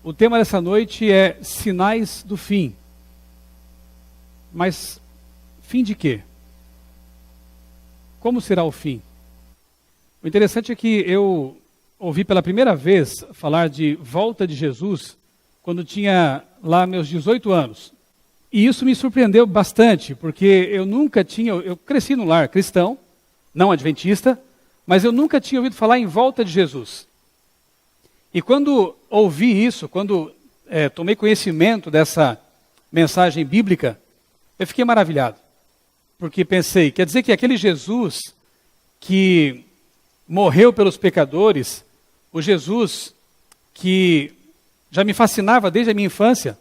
O tema dessa noite é Sinais do Fim. Mas fim de quê? Como será o fim? O interessante é que eu ouvi pela primeira vez falar de volta de Jesus quando tinha lá meus 18 anos. E isso me surpreendeu bastante, porque eu cresci num lar cristão, não adventista, mas eu nunca tinha ouvido falar em volta de Jesus. E quando ouvi isso, quando tomei conhecimento dessa mensagem bíblica, eu fiquei maravilhado. Porque pensei, quer dizer que aquele Jesus que morreu pelos pecadores, o Jesus que já me fascinava desde a minha infância,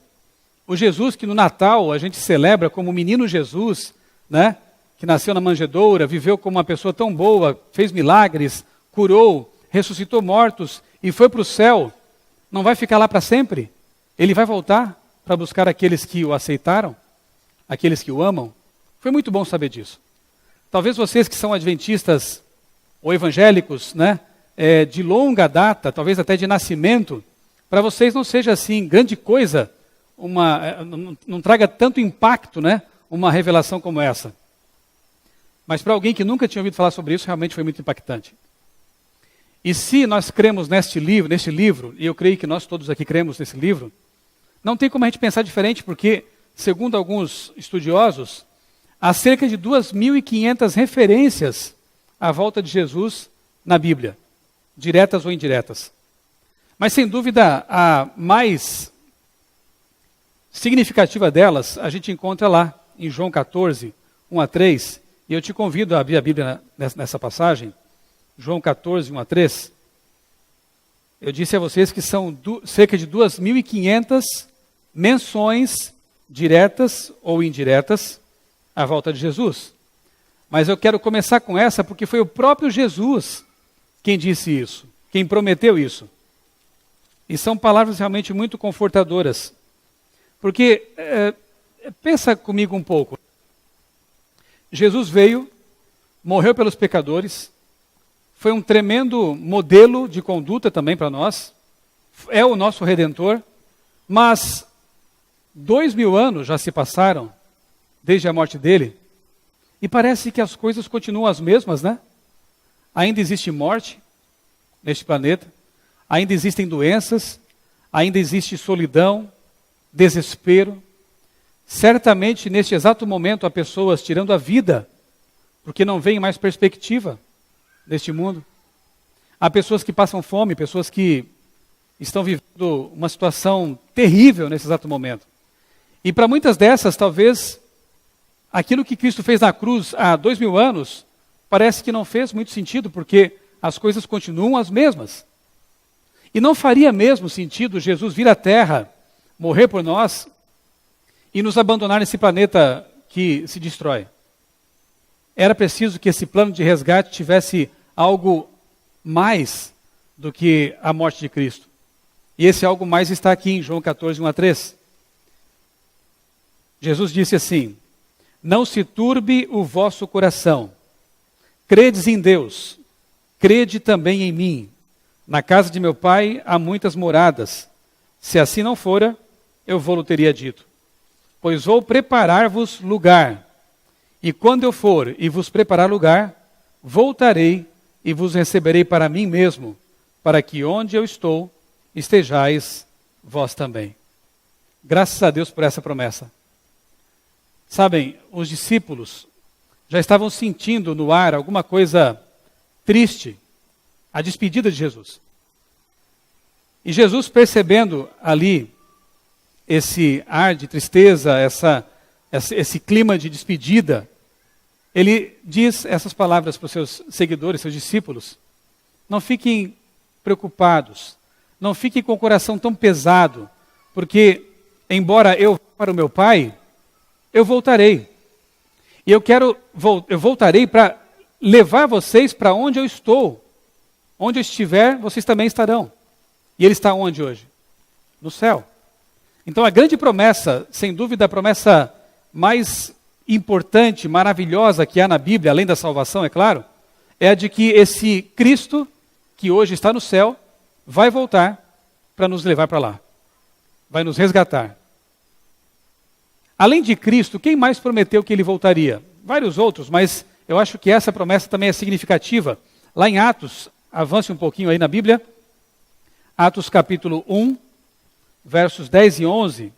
o Jesus que no Natal a gente celebra como o menino Jesus, né? Que nasceu na manjedoura, viveu como uma pessoa tão boa, fez milagres, curou, ressuscitou mortos e foi para o céu, não vai ficar lá para sempre? Ele vai voltar para buscar aqueles que o aceitaram, aqueles que o amam? Foi muito bom saber disso. Talvez vocês que são adventistas ou evangélicos, né, de longa data, talvez até de nascimento, para vocês não seja assim grande coisa, não traga tanto impacto, né, uma revelação como essa. Mas para alguém que nunca tinha ouvido falar sobre isso, realmente foi muito impactante. E se nós cremos neste livro, e eu creio que nós todos aqui cremos nesse livro, não tem como a gente pensar diferente, porque, segundo alguns estudiosos, há cerca de 2.500 referências à volta de Jesus na Bíblia, diretas ou indiretas. Mas, sem dúvida, a mais significativa delas, a gente encontra lá, em João 14, 1 a 3, e eu te convido a abrir a Bíblia nessa passagem, João 14, 1 a 3. Eu disse a vocês que são cerca de 2.500 menções diretas ou indiretas à volta de Jesus. Mas eu quero começar com essa porque foi o próprio Jesus quem disse isso, quem prometeu isso. E são palavras realmente muito confortadoras. Porque, pensa comigo um pouco. Jesus veio, morreu pelos pecadores, foi um tremendo modelo de conduta também para nós, é o nosso Redentor, mas 2.000 anos já se passaram desde a morte dele, e parece que as coisas continuam as mesmas, né? Ainda existe morte neste planeta, ainda existem doenças, ainda existe solidão, desespero. Certamente, neste exato momento, há pessoas tirando a vida, porque não veem mais perspectiva neste mundo. Há pessoas que passam fome, pessoas que estão vivendo uma situação terrível nesse exato momento. E para muitas dessas, talvez, aquilo que Cristo fez na cruz há 2.000 anos, parece que não fez muito sentido, porque as coisas continuam as mesmas. E não faria mesmo sentido Jesus vir à Terra, morrer por nós, e nos abandonar nesse planeta que se destrói. Era preciso que esse plano de resgate tivesse algo mais do que a morte de Cristo. E esse algo mais está aqui em João 14, 1 a 3. Jesus disse assim: não se turbe o vosso coração. Credes em Deus, crede também em mim. Na casa de meu pai há muitas moradas. Se assim não fora, eu vou-lo teria dito. Pois vou preparar-vos lugar. E quando eu for e vos preparar lugar, voltarei e vos receberei para mim mesmo, para que onde eu estou, estejais vós também. Graças a Deus por essa promessa. Sabem, os discípulos já estavam sentindo no ar alguma coisa triste, a despedida de Jesus. E Jesus, percebendo ali esse ar de tristeza, esse clima de despedida, ele diz essas palavras para os seus seguidores, seus discípulos: não fiquem preocupados, não fiquem com o coração tão pesado, porque, embora eu vá para o meu Pai, eu voltarei. E eu voltarei para levar vocês para onde eu estou. Onde eu estiver, vocês também estarão. E ele está onde hoje? No céu. Então a grande promessa, sem dúvida a promessa mais importante, maravilhosa que há na Bíblia, além da salvação, é claro, é a de que esse Cristo, que hoje está no céu, vai voltar para nos levar para lá. vai nos resgatar. Além de Cristo, quem mais prometeu que ele voltaria? Vários outros, mas eu acho que essa promessa também é significativa. Lá em Atos, avance um pouquinho aí na Bíblia, Atos capítulo 1, versos 10 e 11.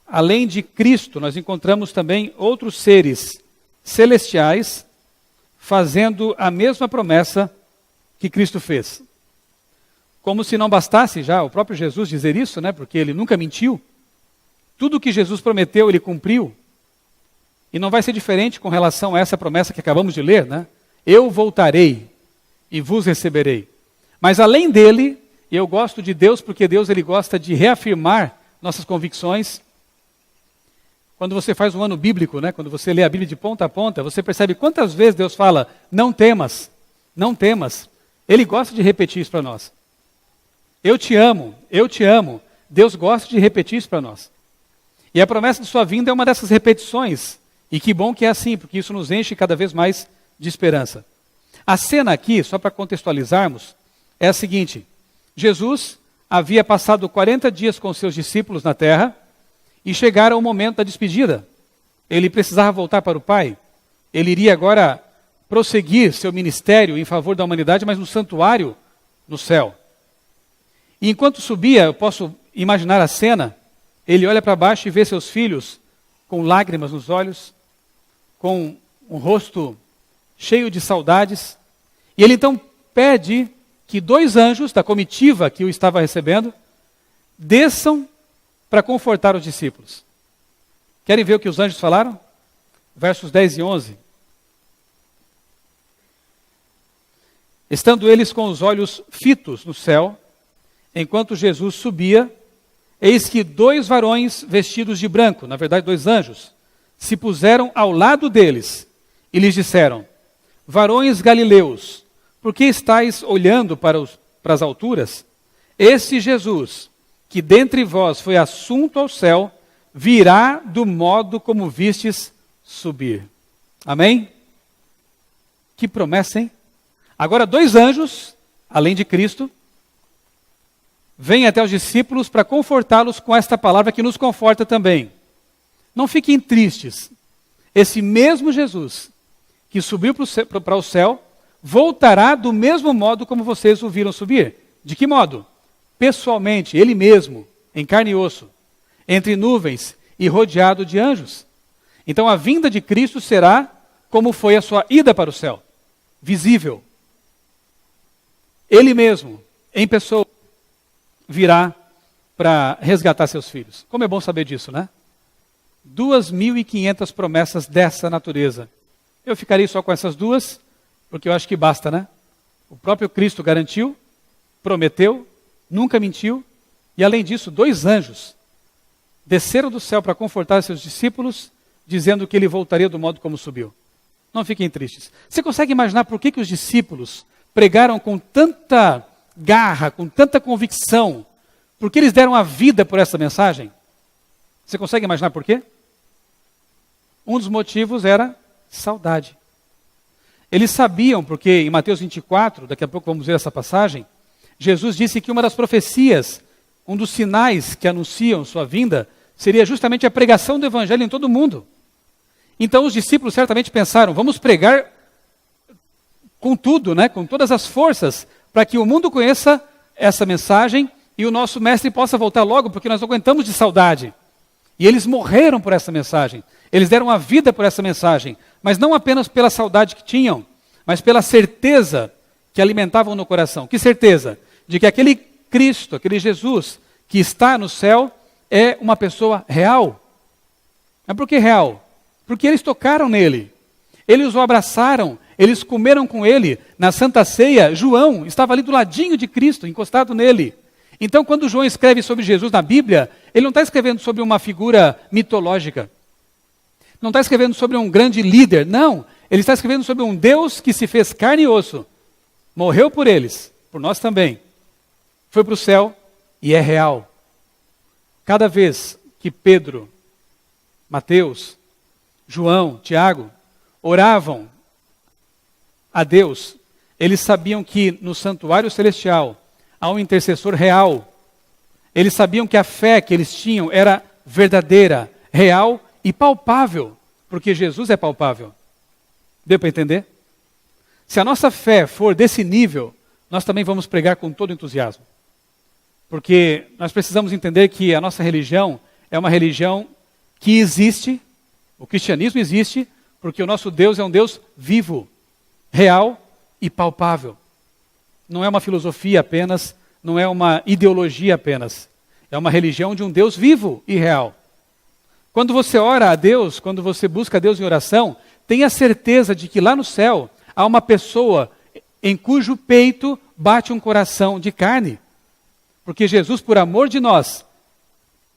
Além de Cristo, nós encontramos também outros seres celestiais fazendo a mesma promessa que Cristo fez. Como se não bastasse já o próprio Jesus dizer isso, né? Porque ele nunca mentiu. Tudo que Jesus prometeu, ele cumpriu. E não vai ser diferente com relação a essa promessa que acabamos de ler, né? Eu voltarei e vos receberei. Mas além dele, eu gosto de Deus porque Deus ele gosta de reafirmar nossas convicções. Quando você faz um ano bíblico, né? Quando você lê a Bíblia de ponta a ponta, você percebe quantas vezes Deus fala, não temas, não temas. Ele gosta de repetir isso para nós. Eu te amo, eu te amo. Deus gosta de repetir isso para nós. E a promessa de sua vinda é uma dessas repetições. E que bom que é assim, porque isso nos enche cada vez mais de esperança. A cena aqui, só para contextualizarmos, é a seguinte. Jesus havia passado 40 dias com seus discípulos na terra e chegaram ao momento da despedida. Ele precisava voltar para o Pai. Ele iria agora prosseguir seu ministério em favor da humanidade, mas no santuário no céu. E enquanto subia, eu posso imaginar a cena, ele olha para baixo e vê seus filhos com lágrimas nos olhos, com um rosto cheio de saudades. E ele então pede que 2 anjos da comitiva que o estava recebendo desçam para confortar os discípulos. Querem ver o que os anjos falaram? Versos 10 e 11. Estando eles com os olhos fitos no céu, enquanto Jesus subia, eis que 2 varões vestidos de branco, na verdade 2 anjos, se puseram ao lado deles e lhes disseram, varões galileus, por que estáis olhando para as alturas? Esse Jesus, que dentre vós foi assunto ao céu, virá do modo como vistes subir. Amém? Que promessa, hein? Agora 2 anjos, além de Cristo, vêm até os discípulos para confortá-los com esta palavra que nos conforta também. Não fiquem tristes. Esse mesmo Jesus que subiu para o céu, voltará do mesmo modo como vocês o viram subir. De que modo? Pessoalmente, ele mesmo, em carne e osso, entre nuvens e rodeado de anjos. Então a vinda de Cristo será como foi a sua ida para o céu, visível. Ele mesmo, em pessoa, virá para resgatar seus filhos. Como é bom saber disso, né? 2.500 promessas dessa natureza. Eu ficarei só com essas 2, porque eu acho que basta, né? O próprio Cristo garantiu, prometeu, nunca mentiu, e além disso, 2 anjos desceram do céu para confortar seus discípulos, dizendo que ele voltaria do modo como subiu. Não fiquem tristes. Você consegue imaginar por que os discípulos pregaram com tanta garra, com tanta convicção, porque eles deram a vida por essa mensagem? Você consegue imaginar por quê? Um dos motivos era saudade. Eles sabiam, porque em Mateus 24, daqui a pouco vamos ver essa passagem, Jesus disse que uma das profecias, um dos sinais que anunciam sua vinda, seria justamente a pregação do evangelho em todo o mundo. Então os discípulos certamente pensaram, vamos pregar com tudo, né, com todas as forças, para que o mundo conheça essa mensagem e o nosso mestre possa voltar logo, porque nós não aguentamos de saudade. E eles morreram por essa mensagem. Eles deram a vida por essa mensagem. Mas não apenas pela saudade que tinham, mas pela certeza que alimentavam no coração. Que certeza? De que aquele Cristo, aquele Jesus que está no céu, é uma pessoa real. Mas por que real? Porque eles tocaram nele. Eles o abraçaram, eles comeram com ele. Na Santa Ceia, João estava ali do ladinho de Cristo, encostado nele. Então, quando João escreve sobre Jesus na Bíblia, ele não está escrevendo sobre uma figura mitológica. Não está escrevendo sobre um grande líder, não. Ele está escrevendo sobre um Deus que se fez carne e osso. Morreu por eles, por nós também. Foi para o céu e é real. Cada vez que Pedro, Mateus, João, Tiago oravam a Deus, eles sabiam que no santuário celestial há um intercessor real. Eles sabiam que a fé que eles tinham era verdadeira, real e palpável, porque Jesus é palpável. Deu para entender? Se a nossa fé for desse nível, nós também vamos pregar com todo entusiasmo. Porque nós precisamos entender que a nossa religião é uma religião que existe, o cristianismo existe, porque o nosso Deus é um Deus vivo, real e palpável. Não é uma filosofia apenas, não é uma ideologia apenas. É uma religião de um Deus vivo e real. Quando você ora a Deus, quando você busca a Deus em oração, tenha certeza de que lá no céu há uma pessoa em cujo peito bate um coração de carne. Porque Jesus, por amor de nós,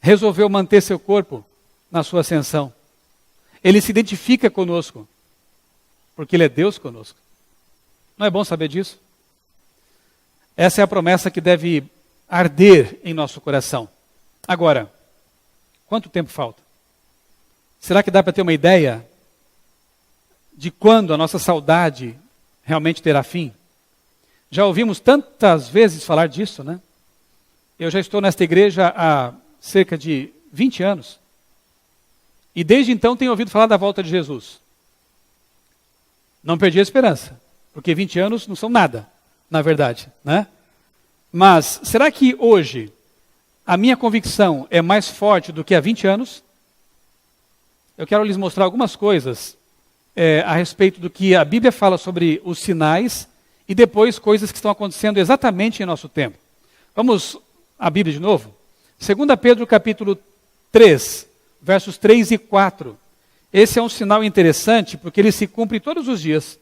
resolveu manter seu corpo na sua ascensão. Ele se identifica conosco, porque Ele é Deus conosco. Não é bom saber disso? Essa é a promessa que deve arder em nosso coração. Agora, quanto tempo falta? Será que dá para ter uma ideia de quando a nossa saudade realmente terá fim? Já ouvimos tantas vezes falar disso, né? Eu já estou nesta igreja há cerca de 20 anos. E desde então tenho ouvido falar da volta de Jesus. Não perdi a esperança, porque 20 anos não são nada, na verdade, né? Mas será que hoje a minha convicção é mais forte do que há 20 anos? Eu quero lhes mostrar algumas coisas a respeito do que a Bíblia fala sobre os sinais e depois coisas que estão acontecendo exatamente em nosso tempo. Vamos à Bíblia de novo? 2 Pedro capítulo 3, versos 3 e 4. Esse é um sinal interessante porque ele se cumpre todos os dias.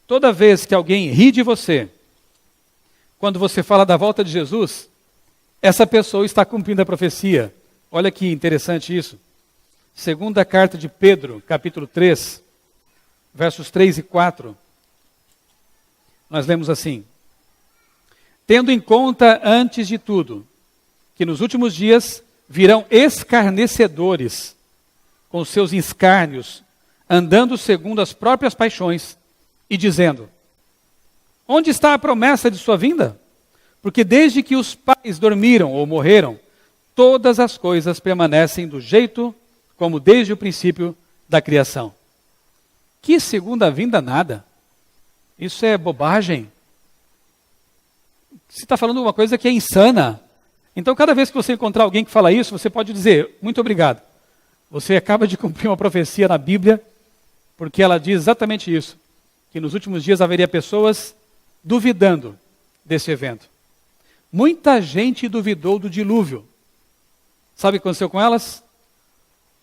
Toda vez que alguém ri de você, quando você fala da volta de Jesus, essa pessoa está cumprindo a profecia. Olha que interessante isso. Segunda carta de Pedro, capítulo 3, versos 3 e 4. Nós lemos assim: tendo em conta, antes de tudo, que nos últimos dias virão escarnecedores, com seus escárnios, andando segundo as próprias paixões, e dizendo: onde está a promessa de sua vinda? Porque desde que os pais dormiram ou morreram, todas as coisas permanecem do jeito como desde o princípio da criação. Que segunda vinda nada. Isso é bobagem. Você está falando uma coisa que é insana. Então, cada vez que você encontrar alguém que fala isso, você pode dizer: muito obrigado. Você acaba de cumprir uma profecia na Bíblia, porque ela diz exatamente isso, que nos últimos dias haveria pessoas duvidando desse evento. Muita gente duvidou do dilúvio. Sabe o que aconteceu com elas?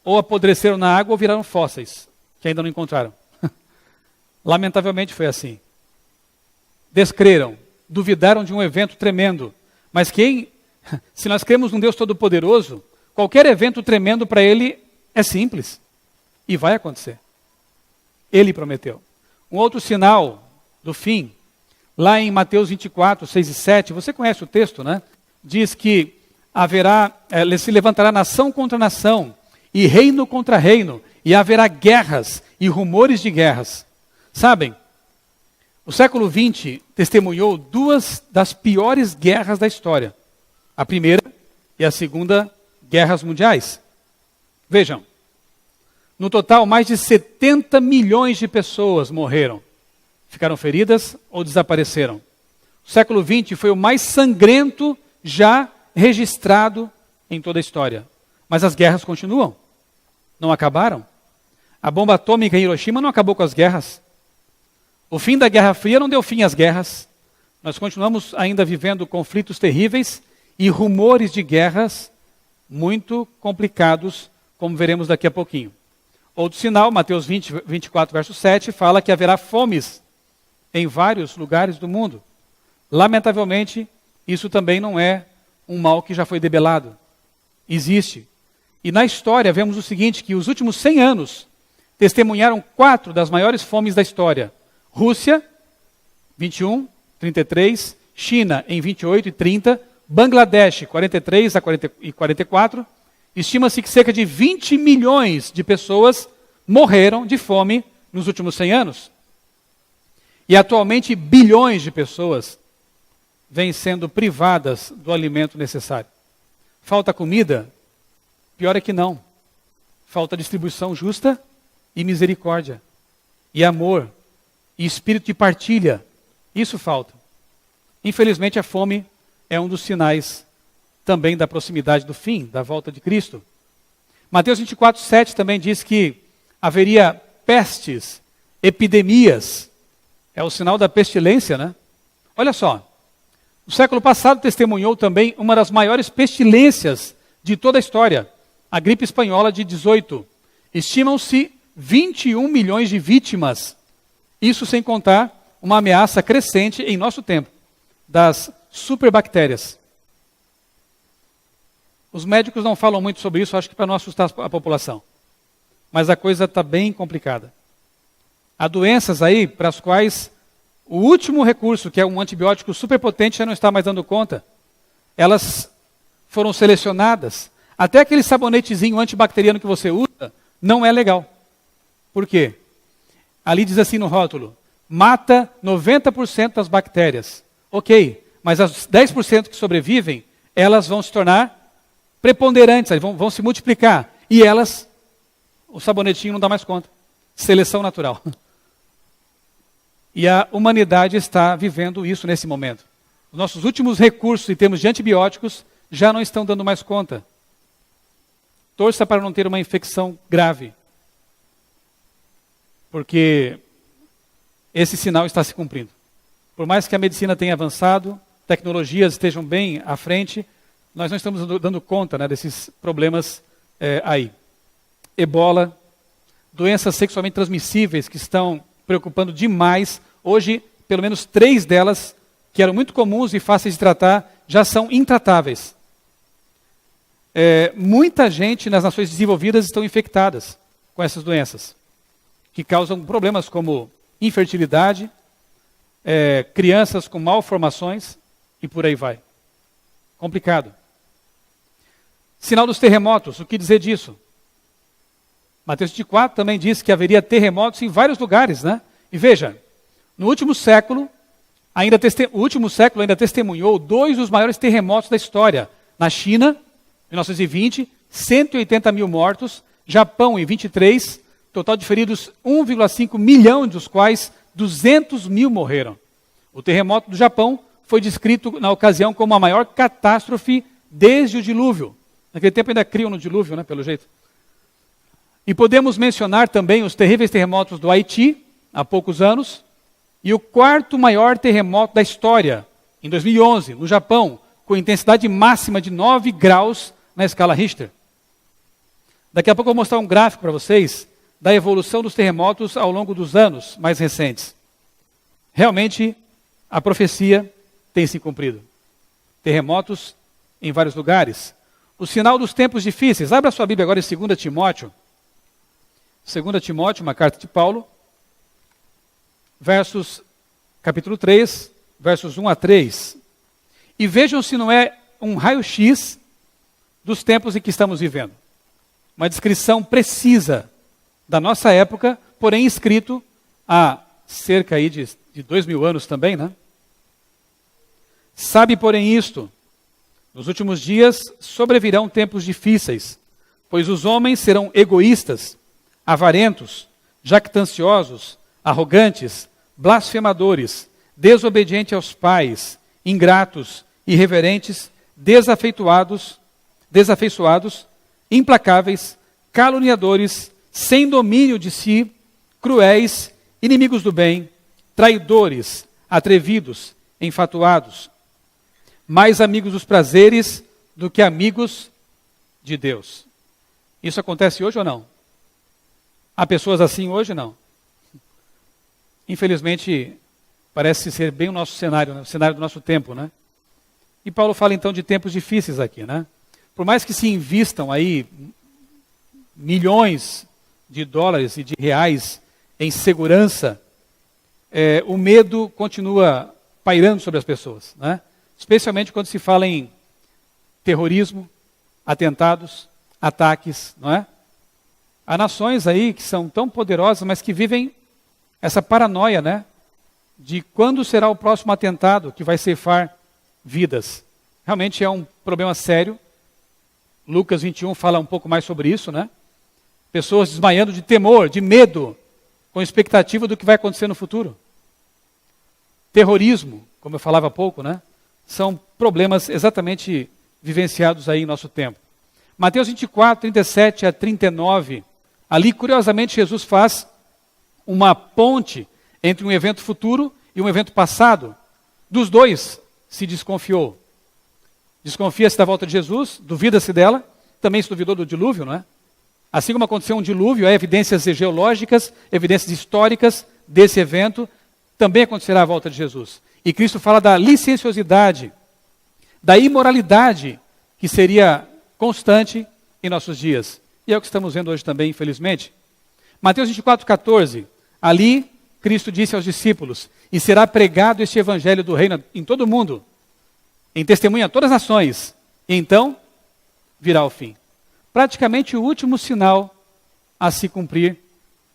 Ou apodreceram na água ou viraram fósseis, que ainda não encontraram. Lamentavelmente foi assim. Descreram, duvidaram de um evento tremendo. Mas se nós cremos num Deus Todo-Poderoso, qualquer evento tremendo para Ele é simples. E vai acontecer. Ele prometeu. Um outro sinal do fim, lá em Mateus 24, 6 e 7, você conhece o texto, né? Diz que se levantará nação contra nação, e reino contra reino, e haverá guerras e rumores de guerras. Sabem, o século XX testemunhou duas das piores guerras da história. A primeira e a segunda guerras mundiais. Vejam, no total mais de 70 milhões de pessoas morreram, ficaram feridas ou desapareceram. O século XX foi o mais sangrento já registrado em toda a história. Mas as guerras continuam. Não acabaram. A bomba atômica em Hiroshima não acabou com as guerras. O fim da Guerra Fria não deu fim às guerras. Nós continuamos ainda vivendo conflitos terríveis e rumores de guerras muito complicados, como veremos daqui a pouquinho. Outro sinal, Mateus 24, verso 7, fala que haverá fomes em vários lugares do mundo. Lamentavelmente, isso também não é um mal que já foi debelado. Existe. E na história vemos o seguinte, que os últimos 100 anos testemunharam 4 das maiores fomes da história. Rússia, 21, 33, China em 28 e 30, Bangladesh, 43 e 44. Estima-se que cerca de 20 milhões de pessoas morreram de fome nos últimos 100 anos. E atualmente bilhões de pessoas vêm sendo privadas do alimento necessário. Falta comida? Pior é que não. Falta distribuição justa e misericórdia. E amor. E espírito de partilha. Isso falta. Infelizmente a fome é um dos sinais também da proximidade do fim, da volta de Cristo. Mateus 24:7 também diz que haveria pestes, epidemias. É o sinal da pestilência, né? Olha só, o século passado testemunhou também uma das maiores pestilências de toda a história, a gripe espanhola de 18. Estimam-se 21 milhões de vítimas. Isso sem contar uma ameaça crescente em nosso tempo, das superbactérias. Os médicos não falam muito sobre isso, acho que para não assustar a população. Mas a coisa está bem complicada. Há doenças aí para as quais o último recurso, que é um antibiótico superpotente, já não está mais dando conta. Elas foram selecionadas. Até aquele sabonetezinho antibacteriano que você usa não é legal. Por quê? Ali diz assim no rótulo, mata 90% das bactérias. Ok, mas as 10% que sobrevivem, elas vão se tornar preponderantes, vão se multiplicar. E elas, o sabonetinho não dá mais conta. Seleção natural. E a humanidade está vivendo isso nesse momento. Os nossos últimos recursos em termos de antibióticos já não estão dando mais conta. Torça para não ter uma infecção grave. Porque esse sinal está se cumprindo. Por mais que a medicina tenha avançado, tecnologias estejam bem à frente, nós não estamos dando conta, né, desses problemas aí. Ebola, doenças sexualmente transmissíveis que estão preocupando demais. Hoje, pelo menos 3 delas, que eram muito comuns e fáceis de tratar, já são intratáveis. Muita gente nas nações desenvolvidas estão infectadas com essas doenças, que causam problemas como infertilidade, crianças com malformações e por aí vai. Complicado. Sinal dos terremotos, o que dizer disso? Mateus 24 também diz que haveria terremotos em vários lugares, né? E veja, no último século, o último século ainda testemunhou 2 dos maiores terremotos da história. Na China, em 1920, 180 mil mortos. Japão, em 23, total de feridos 1,5 milhão, dos quais 200 mil morreram. O terremoto do Japão foi descrito na ocasião como a maior catástrofe desde o dilúvio. Naquele tempo ainda criam no dilúvio, né, pelo jeito. E podemos mencionar também os terríveis terremotos do Haiti, há poucos anos, e o 4º maior terremoto da história, em 2011, no Japão, com intensidade máxima de 9 graus na escala Richter. Daqui a pouco eu vou mostrar um gráfico para vocês da evolução dos terremotos ao longo dos anos mais recentes. Realmente, a profecia tem se cumprido. Terremotos em vários lugares. O sinal dos tempos difíceis. Abra sua Bíblia agora em 2 Timóteo. 2 Timóteo, uma carta de Paulo, capítulo 3, versos 1 a 3. E vejam se não é um raio-x dos tempos em que estamos vivendo. Uma descrição precisa da nossa época, porém escrito há cerca aí de 2000 anos também, né? Sabe, porém, isto, nos últimos dias sobrevirão tempos difíceis, pois os homens serão egoístas, avarentos, jactanciosos, arrogantes, blasfemadores, desobedientes aos pais, ingratos, irreverentes, desafeiçoados, implacáveis, caluniadores, sem domínio de si, cruéis, inimigos do bem, traidores, atrevidos, enfatuados, mais amigos dos prazeres do que amigos de Deus. Isso acontece hoje ou não? Há pessoas assim hoje? Não. Infelizmente, parece ser bem o nosso cenário, né? O cenário do nosso tempo, né? E Paulo fala então de tempos difíceis aqui, né? Por mais que se invistam aí milhões de dólares e de reais em segurança, o medo continua pairando sobre as pessoas, né? Especialmente quando se fala em terrorismo, atentados, ataques, não é? Há nações aí que são tão poderosas, mas que vivem essa paranoia, né? De quando será o próximo atentado que vai ceifar vidas. Realmente é um problema sério. Lucas 21 fala um pouco mais sobre isso, né? Pessoas desmaiando de temor, de medo, com expectativa do que vai acontecer no futuro. Terrorismo, como eu falava há pouco, né? São problemas exatamente vivenciados aí em nosso tempo. Mateus 24, 37 a 39, ali curiosamente Jesus faz uma ponte entre um evento futuro e um evento passado. Dos dois se desconfiou. Desconfia-se da volta de Jesus, duvida-se dela, também se duvidou do dilúvio, não é? Assim como aconteceu um dilúvio, há evidências geológicas, evidências históricas desse evento, também acontecerá a volta de Jesus. E Cristo fala da licenciosidade, da imoralidade que seria constante em nossos dias. E é o que estamos vendo hoje também, infelizmente. Mateus 24, 14, ali Cristo disse aos discípulos, e será pregado este evangelho do reino em todo o mundo, em testemunha a todas as nações, e então virá o fim. Praticamente o último sinal a se cumprir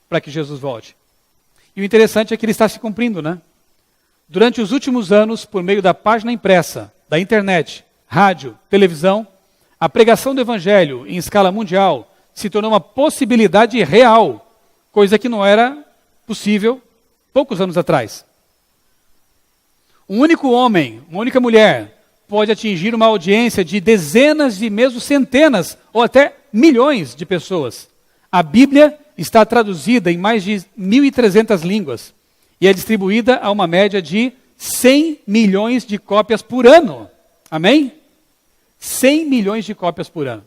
para que Jesus volte. E o interessante é que ele está se cumprindo, né? Durante os últimos anos, por meio da página impressa, da internet, rádio, televisão, a pregação do evangelho em escala mundial se tornou uma possibilidade real, coisa que não era possível poucos anos atrás. Um único homem, uma única mulher, pode atingir uma audiência de dezenas e mesmo centenas ou até milhões de pessoas. A Bíblia está traduzida em mais de 1.300 línguas e é distribuída a uma média de 100 milhões de cópias por ano. Amém? 100 milhões de cópias por ano.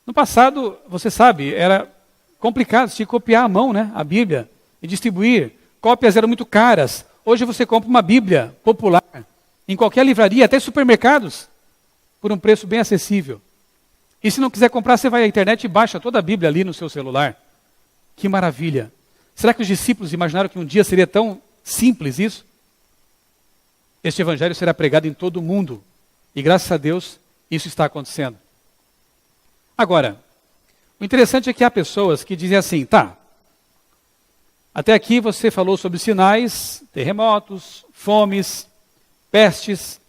No passado, você sabe, era complicado se copiar à mão, né, a Bíblia e distribuir. Cópias eram muito caras. Hoje você compra uma Bíblia popular em qualquer livraria, até supermercados, por um preço bem acessível. E se não quiser comprar, você vai à internet e baixa toda a Bíblia ali no seu celular. Que maravilha! Será que os discípulos imaginaram que um dia seria tão simples isso? Este evangelho será pregado em todo o mundo. E graças a Deus, isso está acontecendo. Agora, o interessante é que há pessoas que dizem assim, tá, até aqui você falou sobre sinais, terremotos, fomes, pestes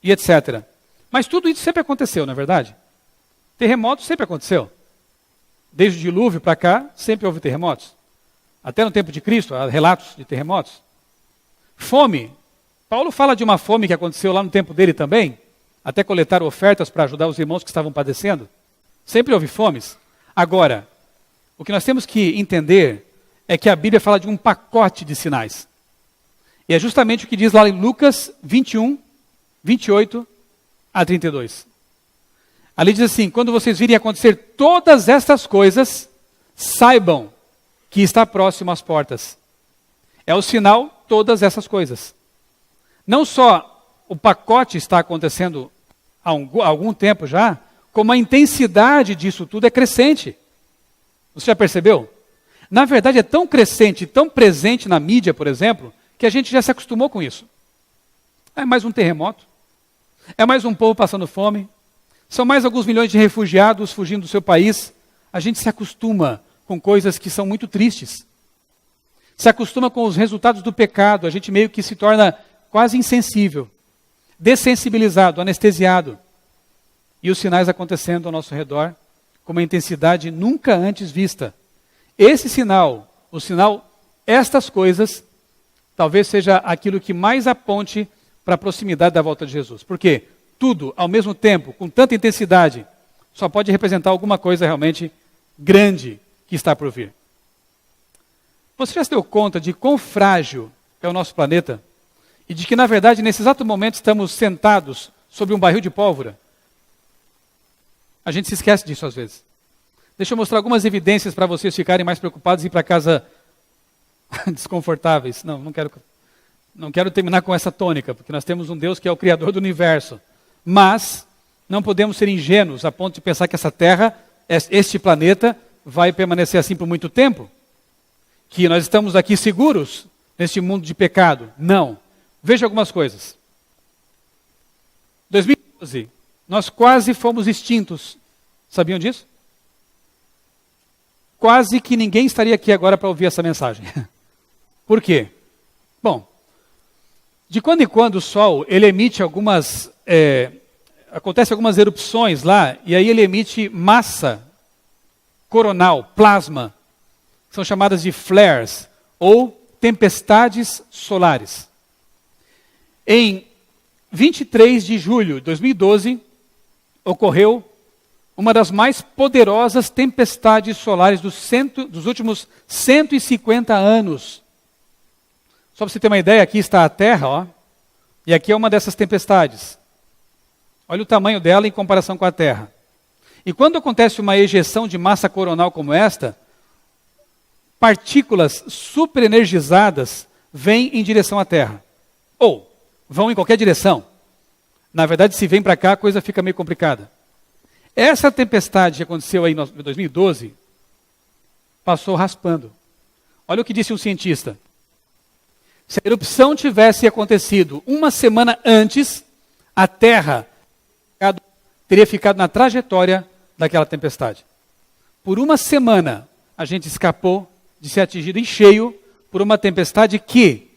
e etc. Mas tudo isso sempre aconteceu, não é verdade? Terremotos sempre aconteceu. Desde o dilúvio para cá, sempre houve terremotos. Até no tempo de Cristo, há relatos de terremotos. Fome. Paulo fala de uma fome que aconteceu lá no tempo dele também, até coletar ofertas para ajudar os irmãos que estavam padecendo. Sempre houve fomes. Agora, o que nós temos que entender é que a Bíblia fala de um pacote de sinais. E é justamente o que diz lá em Lucas 21, 28 a 32. Ali diz assim, quando vocês virem acontecer todas estas coisas, saibam que está próximo às portas. É o sinal, todas essas coisas. Não só o pacote está acontecendo há algum tempo já, como a intensidade disso tudo é crescente. Você já percebeu? Na verdade é tão crescente, tão presente na mídia, por exemplo, que a gente já se acostumou com isso. É mais um terremoto, é mais um povo passando fome, são mais alguns milhões de refugiados fugindo do seu país. A gente se acostuma com coisas que são muito tristes. Se acostuma com os resultados do pecado, a gente meio que se torna quase insensível, dessensibilizado, anestesiado. E os sinais acontecendo ao nosso redor com uma intensidade nunca antes vista. Esse sinal, o sinal, estas coisas, talvez seja aquilo que mais aponte para a proximidade da volta de Jesus. Por quê? Tudo, ao mesmo tempo, com tanta intensidade, só pode representar alguma coisa realmente grande que está por vir. Você já se deu conta de quão frágil é o nosso planeta? E de que, na verdade, nesse exato momento estamos sentados sobre um barril de pólvora? A gente se esquece disso às vezes. Deixa eu mostrar algumas evidências para vocês ficarem mais preocupados e ir para casa desconfortáveis. Não quero terminar com essa tônica, porque nós temos um Deus que é o Criador do universo. Mas não podemos ser ingênuos a ponto de pensar que essa Terra, este planeta, vai permanecer assim por muito tempo. Que nós estamos aqui seguros neste mundo de pecado. Não. Veja algumas coisas. 2012, nós quase fomos extintos. Sabiam disso? Quase que ninguém estaria aqui agora para ouvir essa mensagem. Por quê? Bom, De quando em quando o Sol, ele emite acontece algumas erupções lá, e aí ele emite massa coronal, plasma, que são chamadas de flares, ou tempestades solares. Em 23 de julho de 2012, ocorreu uma das mais poderosas tempestades solares dos últimos 150 anos. Só para você ter uma ideia, aqui está a Terra, ó, e aqui é uma dessas tempestades. Olha o tamanho dela em comparação com a Terra. E quando acontece uma ejeção de massa coronal como esta, partículas superenergizadas vêm em direção à Terra. Ou vão em qualquer direção. Na verdade, se vem para cá, a coisa fica meio complicada. Essa tempestade que aconteceu aí em 2012, passou raspando. Olha o que disse um cientista. Se a erupção tivesse acontecido uma semana antes, a Terra teria ficado na trajetória daquela tempestade. Por uma semana, a gente escapou de ser atingido em cheio por uma tempestade que,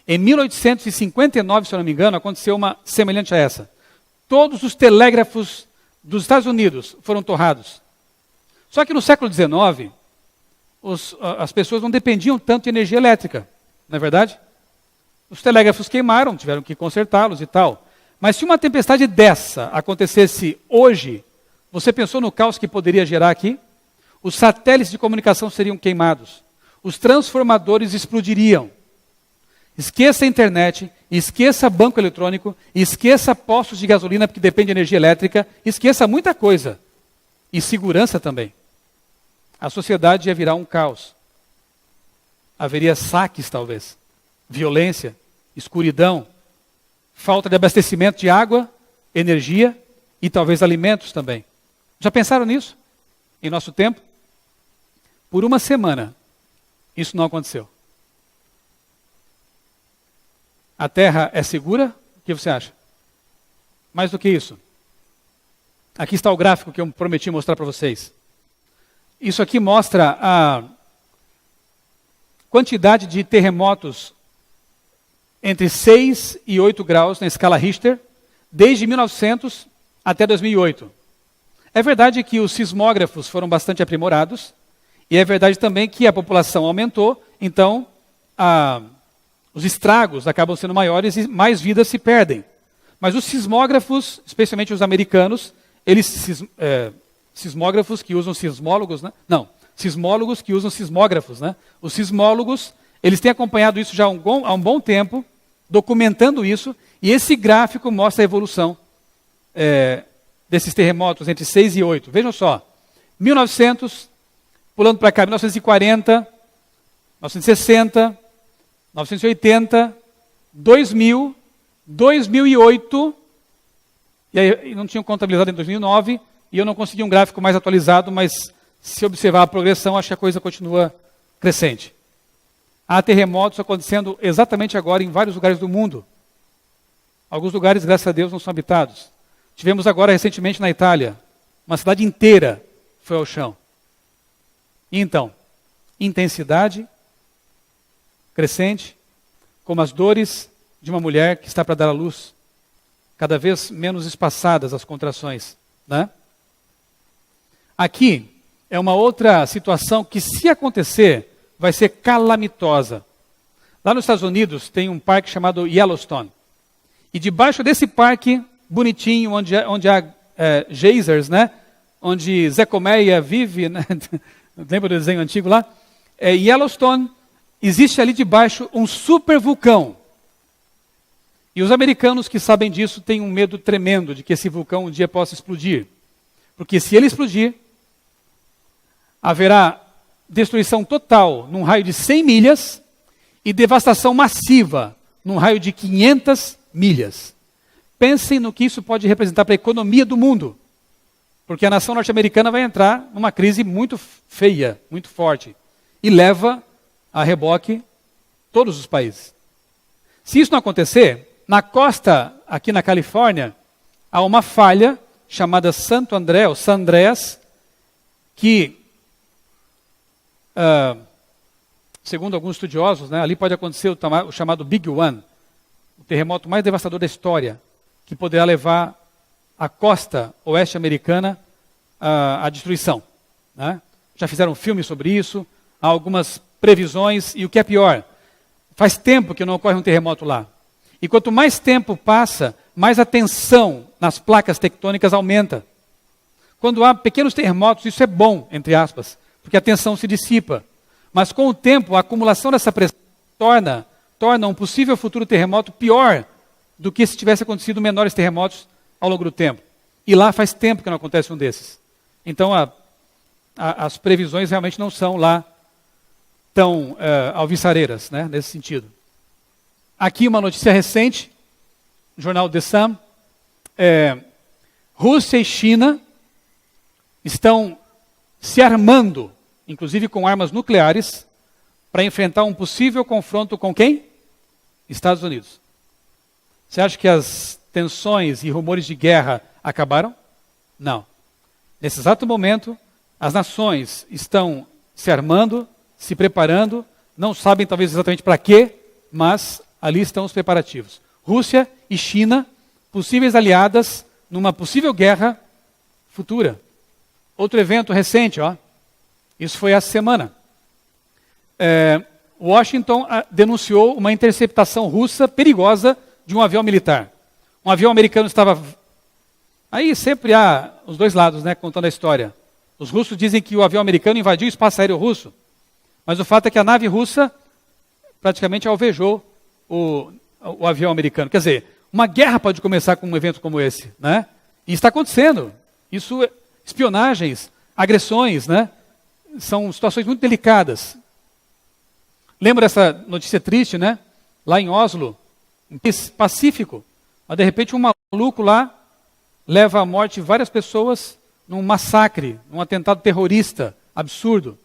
em 1859, se eu não me engano, aconteceu uma semelhante a essa. Todos os telégrafos dos Estados Unidos foram torrados. Só que no século XIX, as pessoas não dependiam tanto de energia elétrica, não é verdade? Os telégrafos queimaram, tiveram que consertá-los e tal. Mas se uma tempestade dessa acontecesse hoje, você pensou no caos que poderia gerar aqui? Os satélites de comunicação seriam queimados. Os transformadores explodiriam. Esqueça a internet, esqueça banco eletrônico, esqueça postos de gasolina, porque depende de energia elétrica, esqueça muita coisa. E segurança também. A sociedade ia virar um caos. Haveria saques, talvez. Violência, escuridão, falta de abastecimento de água, energia e talvez alimentos também. Já pensaram nisso? Em nosso tempo? Por uma semana, isso não aconteceu. A Terra é segura? O que você acha? Mais do que isso. Aqui está o gráfico que eu prometi mostrar para vocês. Isso aqui mostra a quantidade de terremotos entre 6 e 8 graus na escala Richter, desde 1900 até 2008. É verdade que os sismógrafos foram bastante aprimorados, e é verdade também que a população aumentou, então os estragos acabam sendo maiores e mais vidas se perdem. Mas os sismógrafos, especialmente os americanos, sismógrafos que usam sismólogos, né? Não, sismólogos que usam sismógrafos, né? Os sismólogos, eles têm acompanhado isso já há um bom tempo, documentando isso, e esse gráfico mostra a evolução desses terremotos entre 6 e 8. Vejam só, 1900, pulando para cá, 1940, 1960, 1980, 2000, 2008, e aí não tinham contabilizado em 2009, e eu não consegui um gráfico mais atualizado, mas se observar a progressão, acho que a coisa continua crescente. Há terremotos acontecendo exatamente agora em vários lugares do mundo. Alguns lugares, graças a Deus, não são habitados. Tivemos agora recentemente na Itália, uma cidade inteira foi ao chão. E então, intensidade crescente, como as dores de uma mulher que está para dar à luz, cada vez menos espaçadas as contrações, né? Aqui é uma outra situação que, se acontecer, vai ser calamitosa. Lá nos Estados Unidos tem um parque chamado Yellowstone. E debaixo desse parque, bonitinho, onde há geysers, né? Onde Zé Colmeia vive, né? Lembra do desenho antigo lá? Yellowstone, existe ali debaixo um super vulcão. E os americanos que sabem disso têm um medo tremendo de que esse vulcão um dia possa explodir. Porque se ele explodir, haverá destruição total num raio de 100 milhas e devastação massiva num raio de 500 milhas. Pensem no que isso pode representar para a economia do mundo. Porque a nação norte-americana vai entrar numa crise muito feia, muito forte. E leva a reboque todos os países. Se isso não acontecer, na costa, aqui na Califórnia, há uma falha chamada Santo André, ou San Andreas, que, segundo alguns estudiosos, né, ali pode acontecer o chamado Big One, terremoto mais devastador da história, que poderá levar a costa oeste americana à destruição, né? Já fizeram filmes sobre isso, há algumas previsões, e o que é pior, faz tempo que não ocorre um terremoto lá. E quanto mais tempo passa, mais a tensão nas placas tectônicas aumenta. Quando há pequenos terremotos, isso é bom, entre aspas, porque a tensão se dissipa. Mas com o tempo, a acumulação dessa pressão torna um possível futuro terremoto pior do que se tivesse acontecido menores terremotos ao longo do tempo. E lá faz tempo que não acontece um desses. Então, as previsões realmente não são lá tão alvissareiras, né, nesse sentido. Aqui uma notícia recente, jornal The Sun. Rússia e China estão se armando, inclusive com armas nucleares, para enfrentar um possível confronto com quem? Estados Unidos. Você acha que as tensões e rumores de guerra acabaram? Não. Nesse exato momento, as nações estão se armando, se preparando, não sabem talvez exatamente para quê, mas ali estão os preparativos. Rússia e China, possíveis aliadas numa possível guerra futura. Outro evento recente, isso foi essa semana. Washington denunciou uma interceptação russa perigosa de um avião militar. Um avião americano estava... Aí sempre há os dois lados, né, contando a história. Os russos dizem que o avião americano invadiu o espaço aéreo russo, mas o fato é que a nave russa praticamente alvejou o avião americano. Quer dizer, uma guerra pode começar com um evento como esse, né? E está acontecendo. Isso, espionagens, agressões, né? São situações muito delicadas. Lembra essa notícia triste, né? Lá em Oslo, um país pacífico, mas de repente um maluco lá leva à morte várias pessoas num massacre, num atentado terrorista absurdo.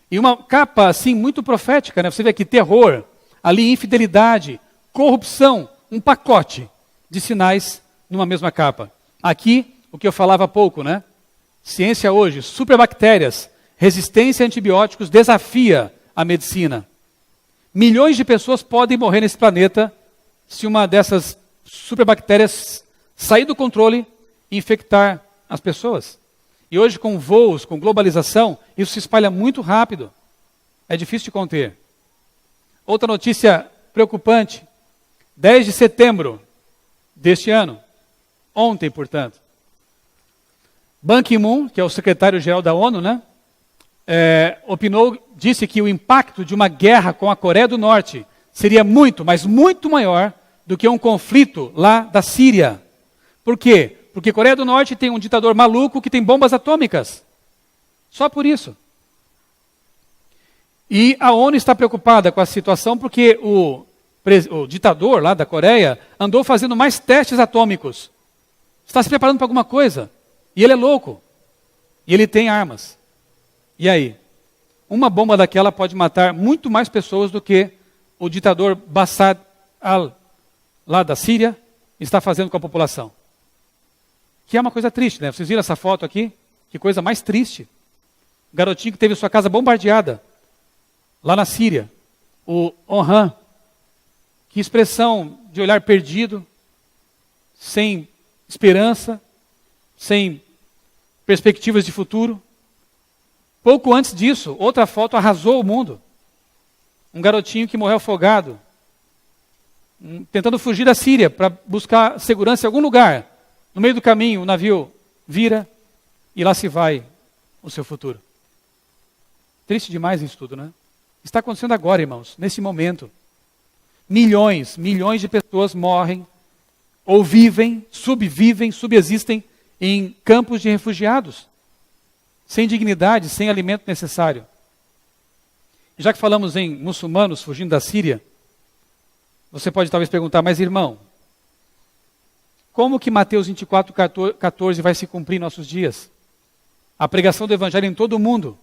E uma capa assim muito profética, né? Você vê aqui terror, ali infidelidade, corrupção, um pacote de sinais numa mesma capa. Aqui, o que eu falava há pouco, né? Ciência hoje, superbactérias, resistência a antibióticos desafia a medicina. Milhões de pessoas podem morrer nesse planeta se uma dessas superbactérias sair do controle e infectar as pessoas. E hoje, com voos, com globalização, isso se espalha muito rápido. É difícil de conter. Outra notícia preocupante. 10 de setembro deste ano, ontem, portanto, Ban Ki-moon, que é o secretário-geral da ONU, né, disse que o impacto de uma guerra com a Coreia do Norte seria muito, mas muito maior do que um conflito lá da Síria. Por quê? Porque a Coreia do Norte tem um ditador maluco que tem bombas atômicas. Só por isso. E a ONU está preocupada com a situação porque o ditador lá da Coreia andou fazendo mais testes atômicos. Está se preparando para alguma coisa. E ele é louco. E ele tem armas. E aí? Uma bomba daquela pode matar muito mais pessoas do que o ditador Bashar lá da Síria está fazendo com a população. Que é uma coisa triste, né? Vocês viram essa foto aqui? Que coisa mais triste. O garotinho que teve sua casa bombardeada lá na Síria. O Orhan. Que expressão de olhar perdido, sem esperança, sem perspectivas de futuro. Pouco antes disso, outra foto arrasou o mundo. Um garotinho que morreu afogado, tentando fugir da Síria para buscar segurança em algum lugar. No meio do caminho, o navio vira e lá se vai o seu futuro. Triste demais isso tudo, né? Está acontecendo agora, irmãos, nesse momento. Milhões de pessoas morrem, ou vivem, subsistem em campos de refugiados, sem dignidade, sem alimento necessário. E já que falamos em muçulmanos fugindo da Síria, você pode talvez perguntar, mas irmão, como que Mateus 24:14 vai se cumprir em nossos dias? A pregação do Evangelho em todo o mundo.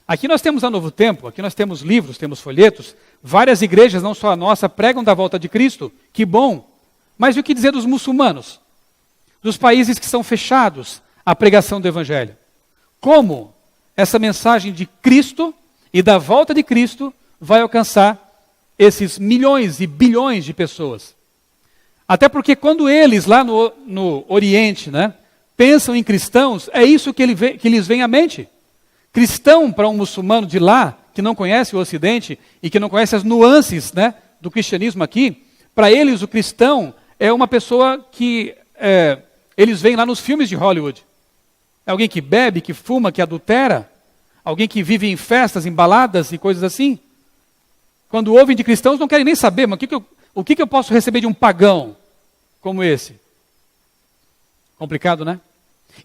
Aqui nós temos a Novo Tempo, aqui nós temos livros, temos folhetos, várias igrejas, não só a nossa, pregam da volta de Cristo, que bom. Mas e o que dizer dos muçulmanos? Dos países que são fechados à pregação do Evangelho? Como essa mensagem de Cristo e da volta de Cristo vai alcançar esses milhões e bilhões de pessoas? Até porque quando eles, lá no Oriente, né, pensam em cristãos, é isso que lhes vem à mente. Cristão para um muçulmano de lá, que não conhece o Ocidente e que não conhece as nuances, né, do cristianismo aqui, para eles o cristão é uma pessoa que eles veem lá nos filmes de Hollywood. É alguém que bebe, que fuma, que adultera, alguém que vive em festas, em baladas e coisas assim. Quando ouvem de cristãos não querem nem saber, mas o que eu posso receber de um pagão como esse? Complicado, né?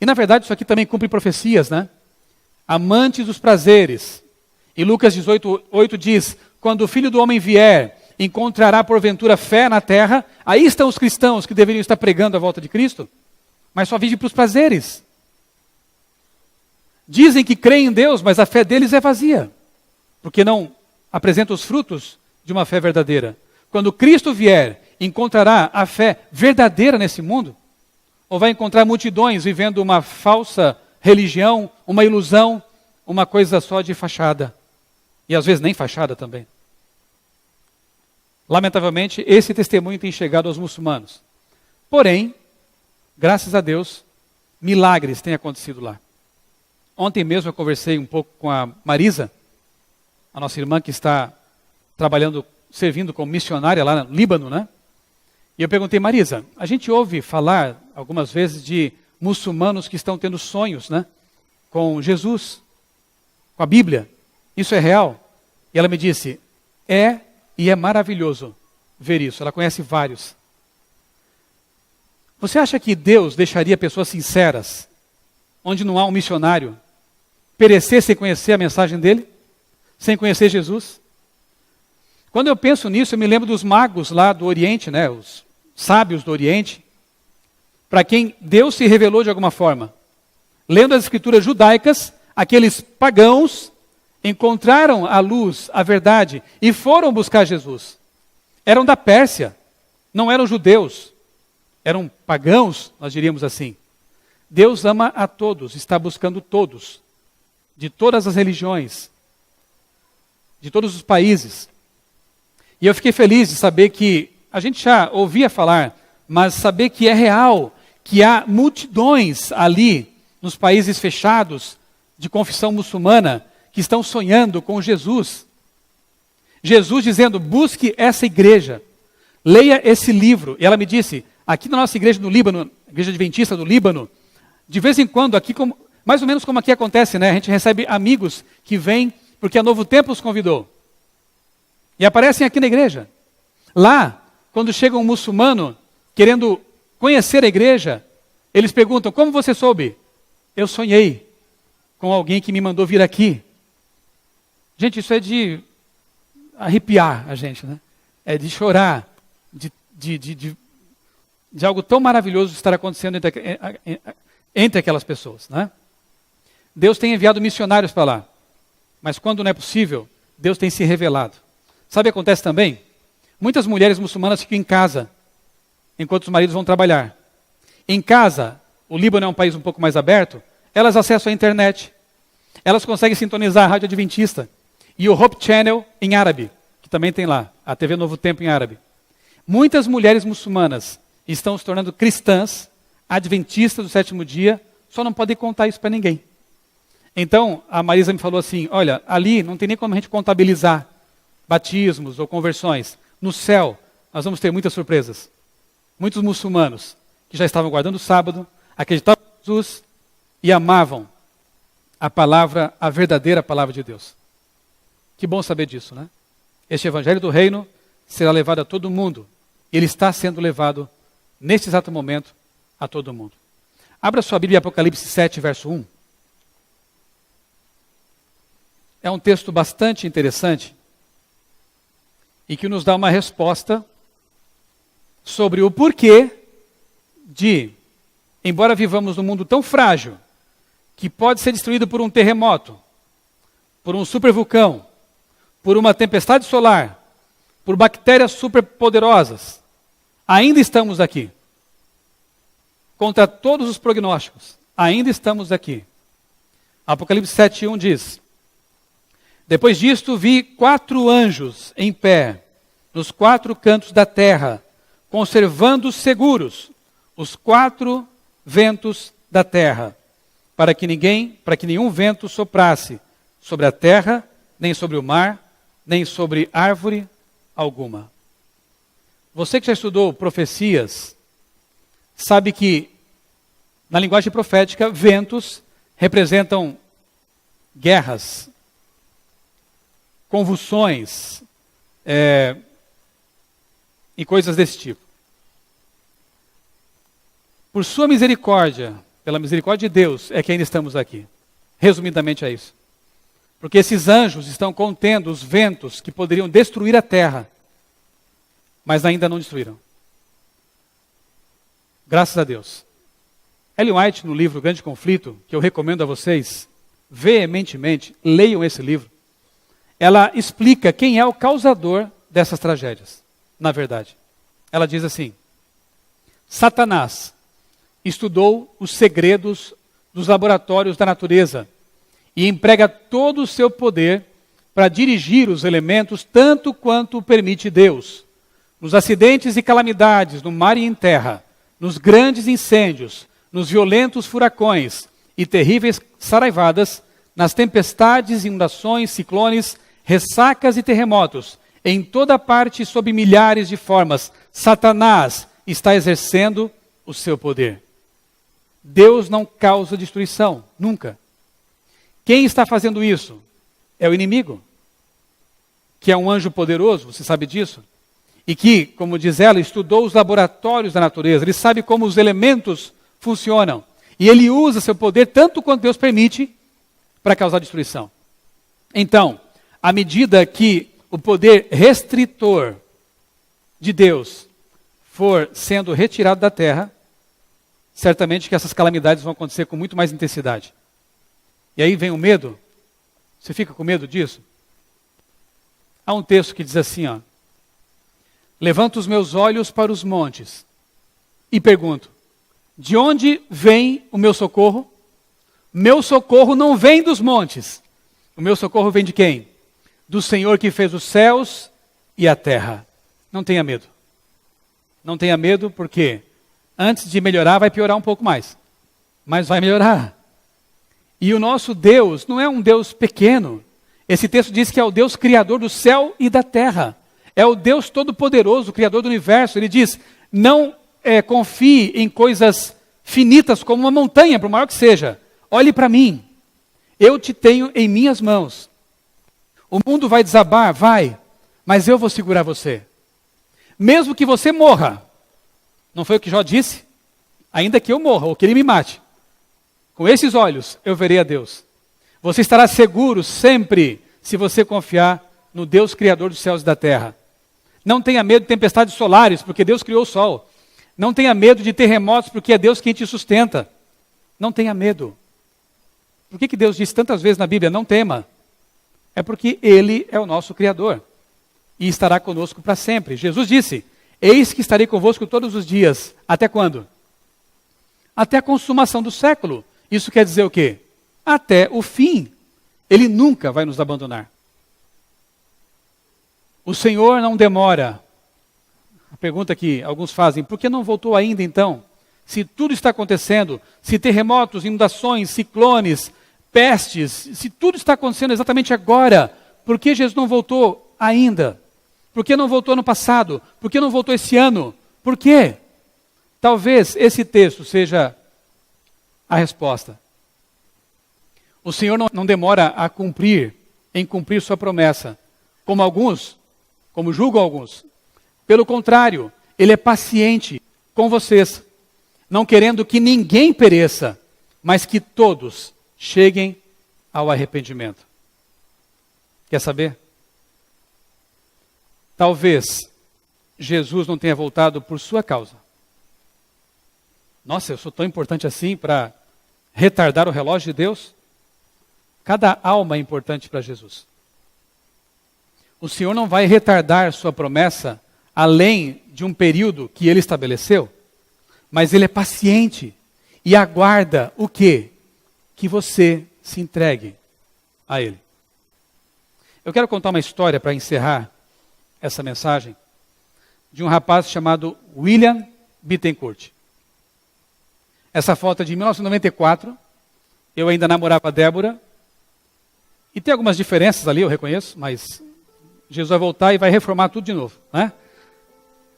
E na verdade isso aqui também cumpre profecias, né? Amantes dos prazeres. E Lucas 18:8 diz, quando o Filho do Homem vier, encontrará porventura fé na terra. Aí estão os cristãos que deveriam estar pregando a volta de Cristo, mas só vivem para os prazeres. Dizem que creem em Deus, mas a fé deles é vazia, porque não apresenta os frutos de uma fé verdadeira. Quando Cristo vier, encontrará a fé verdadeira nesse mundo? Ou vai encontrar multidões vivendo uma falsa religião, uma ilusão, uma coisa só de fachada? E às vezes nem fachada também. Lamentavelmente, esse testemunho tem chegado aos muçulmanos. Porém, graças a Deus, milagres têm acontecido lá. Ontem mesmo eu conversei um pouco com a Marisa, a nossa irmã que está trabalhando, servindo como missionária lá no Líbano, né? E eu perguntei, Marisa, a gente ouve falar algumas vezes de muçulmanos que estão tendo sonhos, né? Com Jesus, com a Bíblia. Isso é real? E ela me disse, e é maravilhoso ver isso. Ela conhece vários. Você acha que Deus deixaria pessoas sinceras, onde não há um missionário, perecer sem conhecer a mensagem dele? Sem conhecer Jesus? Quando eu penso nisso, eu me lembro dos magos lá do Oriente, né? Os sábios do Oriente, para quem Deus se revelou de alguma forma. Lendo as escrituras judaicas, aqueles pagãos encontraram a luz, a verdade, e foram buscar Jesus. Eram da Pérsia, não eram judeus, eram pagãos, nós diríamos assim. Deus ama a todos, está buscando todos, de todas as religiões, de todos os países. E eu fiquei feliz de saber que, a gente já ouvia falar, mas saber que é real, que há multidões ali, nos países fechados, de confissão muçulmana, que estão sonhando com Jesus. Jesus dizendo, busque essa igreja, leia esse livro. E ela me disse, aqui na nossa igreja no Líbano, igreja adventista do Líbano, de vez em quando, aqui mais ou menos como aqui acontece, né? A gente recebe amigos que vêm porque a Novo Tempo os convidou. E aparecem aqui na igreja. Lá, quando chega um muçulmano querendo conhecer a igreja, eles perguntam, como você soube? Eu sonhei com alguém que me mandou vir aqui. Gente, isso é de arrepiar a gente, né? É de chorar, de algo tão maravilhoso estar acontecendo entre aquelas pessoas, né? Deus tem enviado missionários para lá, mas quando não é possível, Deus tem se revelado. Sabe o que acontece também? Muitas mulheres muçulmanas ficam em casa, enquanto os maridos vão trabalhar. Em casa, o Líbano é um país um pouco mais aberto, elas acessam a internet, elas conseguem sintonizar a rádio adventista e o Hope Channel em árabe, que também tem lá, a TV Novo Tempo em árabe. Muitas mulheres muçulmanas estão se tornando cristãs, adventistas do sétimo dia, só não podem contar isso para ninguém. Então, a Marisa me falou assim, olha, ali não tem nem como a gente contabilizar batismos ou conversões. No céu, nós vamos ter muitas surpresas. Muitos muçulmanos que já estavam guardando o sábado, acreditavam em Jesus e amavam a palavra, a verdadeira palavra de Deus. Que bom saber disso, né? Este evangelho do reino será levado a todo mundo. Ele está sendo levado, neste exato momento, a todo mundo. Abra sua Bíblia em Apocalipse 7, verso 1. É um texto bastante interessante e que nos dá uma resposta sobre o porquê de, embora vivamos num mundo tão frágil, que pode ser destruído por um terremoto, por um supervulcão, por uma tempestade solar, por bactérias superpoderosas, ainda estamos aqui. Contra todos os prognósticos, ainda estamos aqui. Apocalipse 7:1 diz, depois disto vi 4 anjos em pé, nos 4 cantos da terra, conservando seguros os 4 ventos da terra, para que nenhum vento soprasse sobre a terra, nem sobre o mar, nem sobre árvore alguma. Você que já estudou profecias, sabe que na linguagem profética, ventos representam guerras, convulsões e coisas desse tipo. Por sua misericórdia, pela misericórdia de Deus, é que ainda estamos aqui. Resumidamente é isso. Porque esses anjos estão contendo os ventos que poderiam destruir a terra, mas ainda não destruíram. Graças a Deus. Ellen White, no livro Grande Conflito, que eu recomendo a vocês veementemente, leiam esse livro. Ela explica quem é o causador dessas tragédias, na verdade. Ela diz assim: Satanás estudou os segredos dos laboratórios da natureza e emprega todo o seu poder para dirigir os elementos tanto quanto o permite Deus. Nos acidentes e calamidades, no mar e em terra, nos grandes incêndios, nos violentos furacões e terríveis saraivadas, nas tempestades, inundações, ciclones, ressacas e terremotos, em toda parte e sob milhares de formas, Satanás está exercendo o seu poder. Deus não causa destruição, nunca. Quem está fazendo isso? É o inimigo, que é um anjo poderoso, você sabe disso? E que, como diz ela, estudou os laboratórios da natureza, ele sabe como os elementos funcionam. E ele usa seu poder tanto quanto Deus permite para causar destruição. Então, à medida que o poder restritor de Deus for sendo retirado da terra, certamente que essas calamidades vão acontecer com muito mais intensidade. E aí vem o medo. Você fica com medo disso? Há um texto que diz assim, ó: levanto os meus olhos para os montes e pergunto, de onde vem o meu socorro? Meu socorro não vem dos montes. O meu socorro vem de quem? Do Senhor que fez os céus e a terra. Não tenha medo. Não tenha medo porque antes de melhorar vai piorar um pouco mais. Mas vai melhorar. E o nosso Deus não é um Deus pequeno. Esse texto diz que é o Deus criador do céu e da terra. É o Deus todo-poderoso, o criador do universo. Ele diz, não confie em coisas finitas como uma montanha, por maior que seja. Olhe para mim. Eu te tenho em minhas mãos. O mundo vai desabar, vai, mas eu vou segurar você. Mesmo que você morra. Não foi o que Jó disse? Ainda que eu morra, ou que ele me mate. Com esses olhos, eu verei a Deus. Você estará seguro sempre se você confiar no Deus Criador dos céus e da terra. Não tenha medo de tempestades solares, porque Deus criou o sol. Não tenha medo de terremotos, porque é Deus quem te sustenta. Não tenha medo. Por que Deus disse tantas vezes na Bíblia, não tema? É porque Ele é o nosso Criador. E estará conosco para sempre. Jesus disse, eis que estarei convosco todos os dias. Até quando? Até a consumação do século. Isso quer dizer o quê? Até o fim. Ele nunca vai nos abandonar. O Senhor não demora. A pergunta que alguns fazem, por que não voltou ainda então? Se tudo está acontecendo, se terremotos, inundações, ciclones, pestes, se tudo está acontecendo exatamente agora, por que Jesus não voltou ainda? Por que não voltou no passado? Por que não voltou esse ano? Por quê? Talvez esse texto seja a resposta. O Senhor não demora em cumprir sua promessa, como julgam alguns. Pelo contrário, Ele é paciente com vocês, não querendo que ninguém pereça, mas que todos cheguem ao arrependimento. Quer saber? Talvez Jesus não tenha voltado por sua causa. Nossa, eu sou tão importante assim para retardar o relógio de Deus? Cada alma é importante para Jesus. O Senhor não vai retardar sua promessa além de um período que Ele estabeleceu, mas Ele é paciente e aguarda o quê? Que você se entregue a Ele. Eu quero contar uma história para encerrar essa mensagem de um rapaz chamado William Bittencourt. Essa foto é de 1994, eu ainda namorava a Débora, e tem algumas diferenças ali, eu reconheço, mas Jesus vai voltar e vai reformar tudo de novo, né?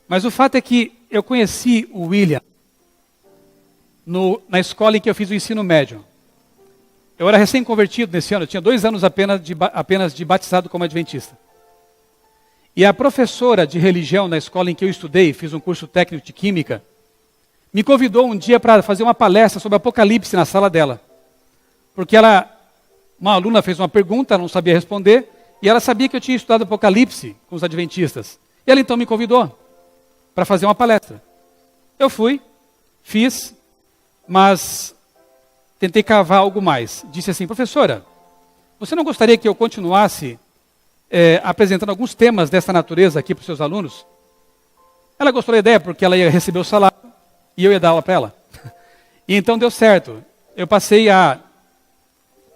Mas o fato é que eu conheci o William na escola em que eu fiz o ensino médio. Eu era recém-convertido nesse ano, eu tinha 2 anos apenas de batizado como adventista. E a professora de religião na escola em que eu estudei, fiz um curso técnico de química, me convidou um dia para fazer uma palestra sobre Apocalipse na sala dela. Porque uma aluna fez uma pergunta, não sabia responder, e ela sabia que eu tinha estudado Apocalipse com os adventistas. E ela então me convidou para fazer uma palestra. Eu fui, fiz, mas tentei cavar algo mais. Disse assim: professora, você não gostaria que eu continuasse apresentando alguns temas dessa natureza aqui para os seus alunos? Ela gostou da ideia porque ela ia receber o salário e eu ia dar aula para ela. E então deu certo. Eu passei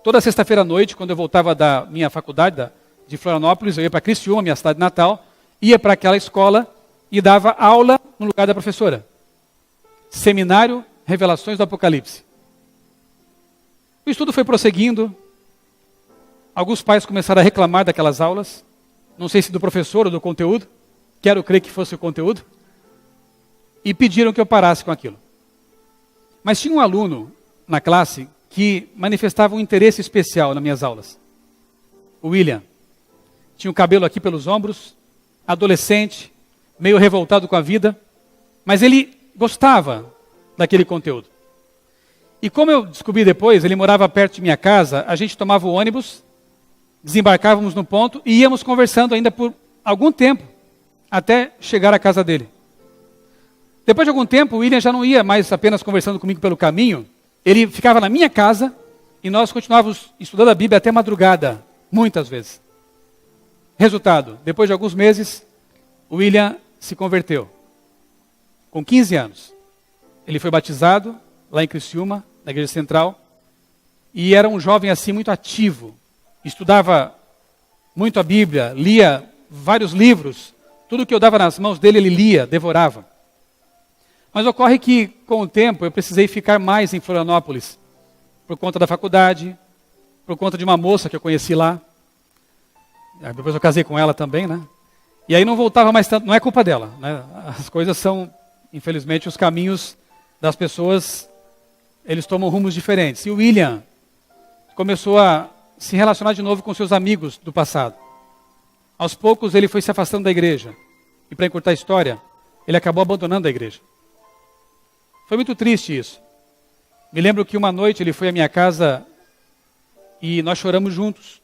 toda sexta-feira à noite, quando eu voltava da minha faculdade de Florianópolis, eu ia para Criciúma, minha cidade natal, ia para aquela escola e dava aula no lugar da professora. Seminário Revelações do Apocalipse. O estudo foi prosseguindo. Alguns pais começaram a reclamar daquelas aulas. Não sei se do professor ou do conteúdo. Quero crer que fosse o conteúdo. E pediram que eu parasse com aquilo. Mas tinha um aluno na classe que manifestava um interesse especial nas minhas aulas. O William. Tinha o cabelo aqui pelos ombros, adolescente, meio revoltado com a vida, mas ele gostava daquele conteúdo. E como eu descobri depois, ele morava perto de minha casa, a gente tomava o ônibus, desembarcávamos no ponto e íamos conversando ainda por algum tempo, até chegar à casa dele. Depois de algum tempo, o William já não ia mais apenas conversando comigo pelo caminho, ele ficava na minha casa e nós continuávamos estudando a Bíblia até madrugada, muitas vezes. Resultado, depois de alguns meses, o William se converteu. Com 15 anos. Ele foi batizado lá em Criciúma, na Igreja Central, e era um jovem assim muito ativo. Estudava muito a Bíblia, lia vários livros. Tudo que eu dava nas mãos dele, ele lia, devorava. Mas ocorre que, com o tempo, eu precisei ficar mais em Florianópolis, por conta da faculdade, por conta de uma moça que eu conheci lá. Depois eu casei com ela também, né? E aí não voltava mais tanto, não é culpa dela, né? As coisas são, infelizmente, os caminhos das pessoas, eles tomam rumos diferentes. E o William começou a se relacionar de novo com seus amigos do passado. Aos poucos ele foi se afastando da igreja. E para encurtar a história, ele acabou abandonando a igreja. Foi muito triste isso. Me lembro que uma noite ele foi à minha casa e nós choramos juntos.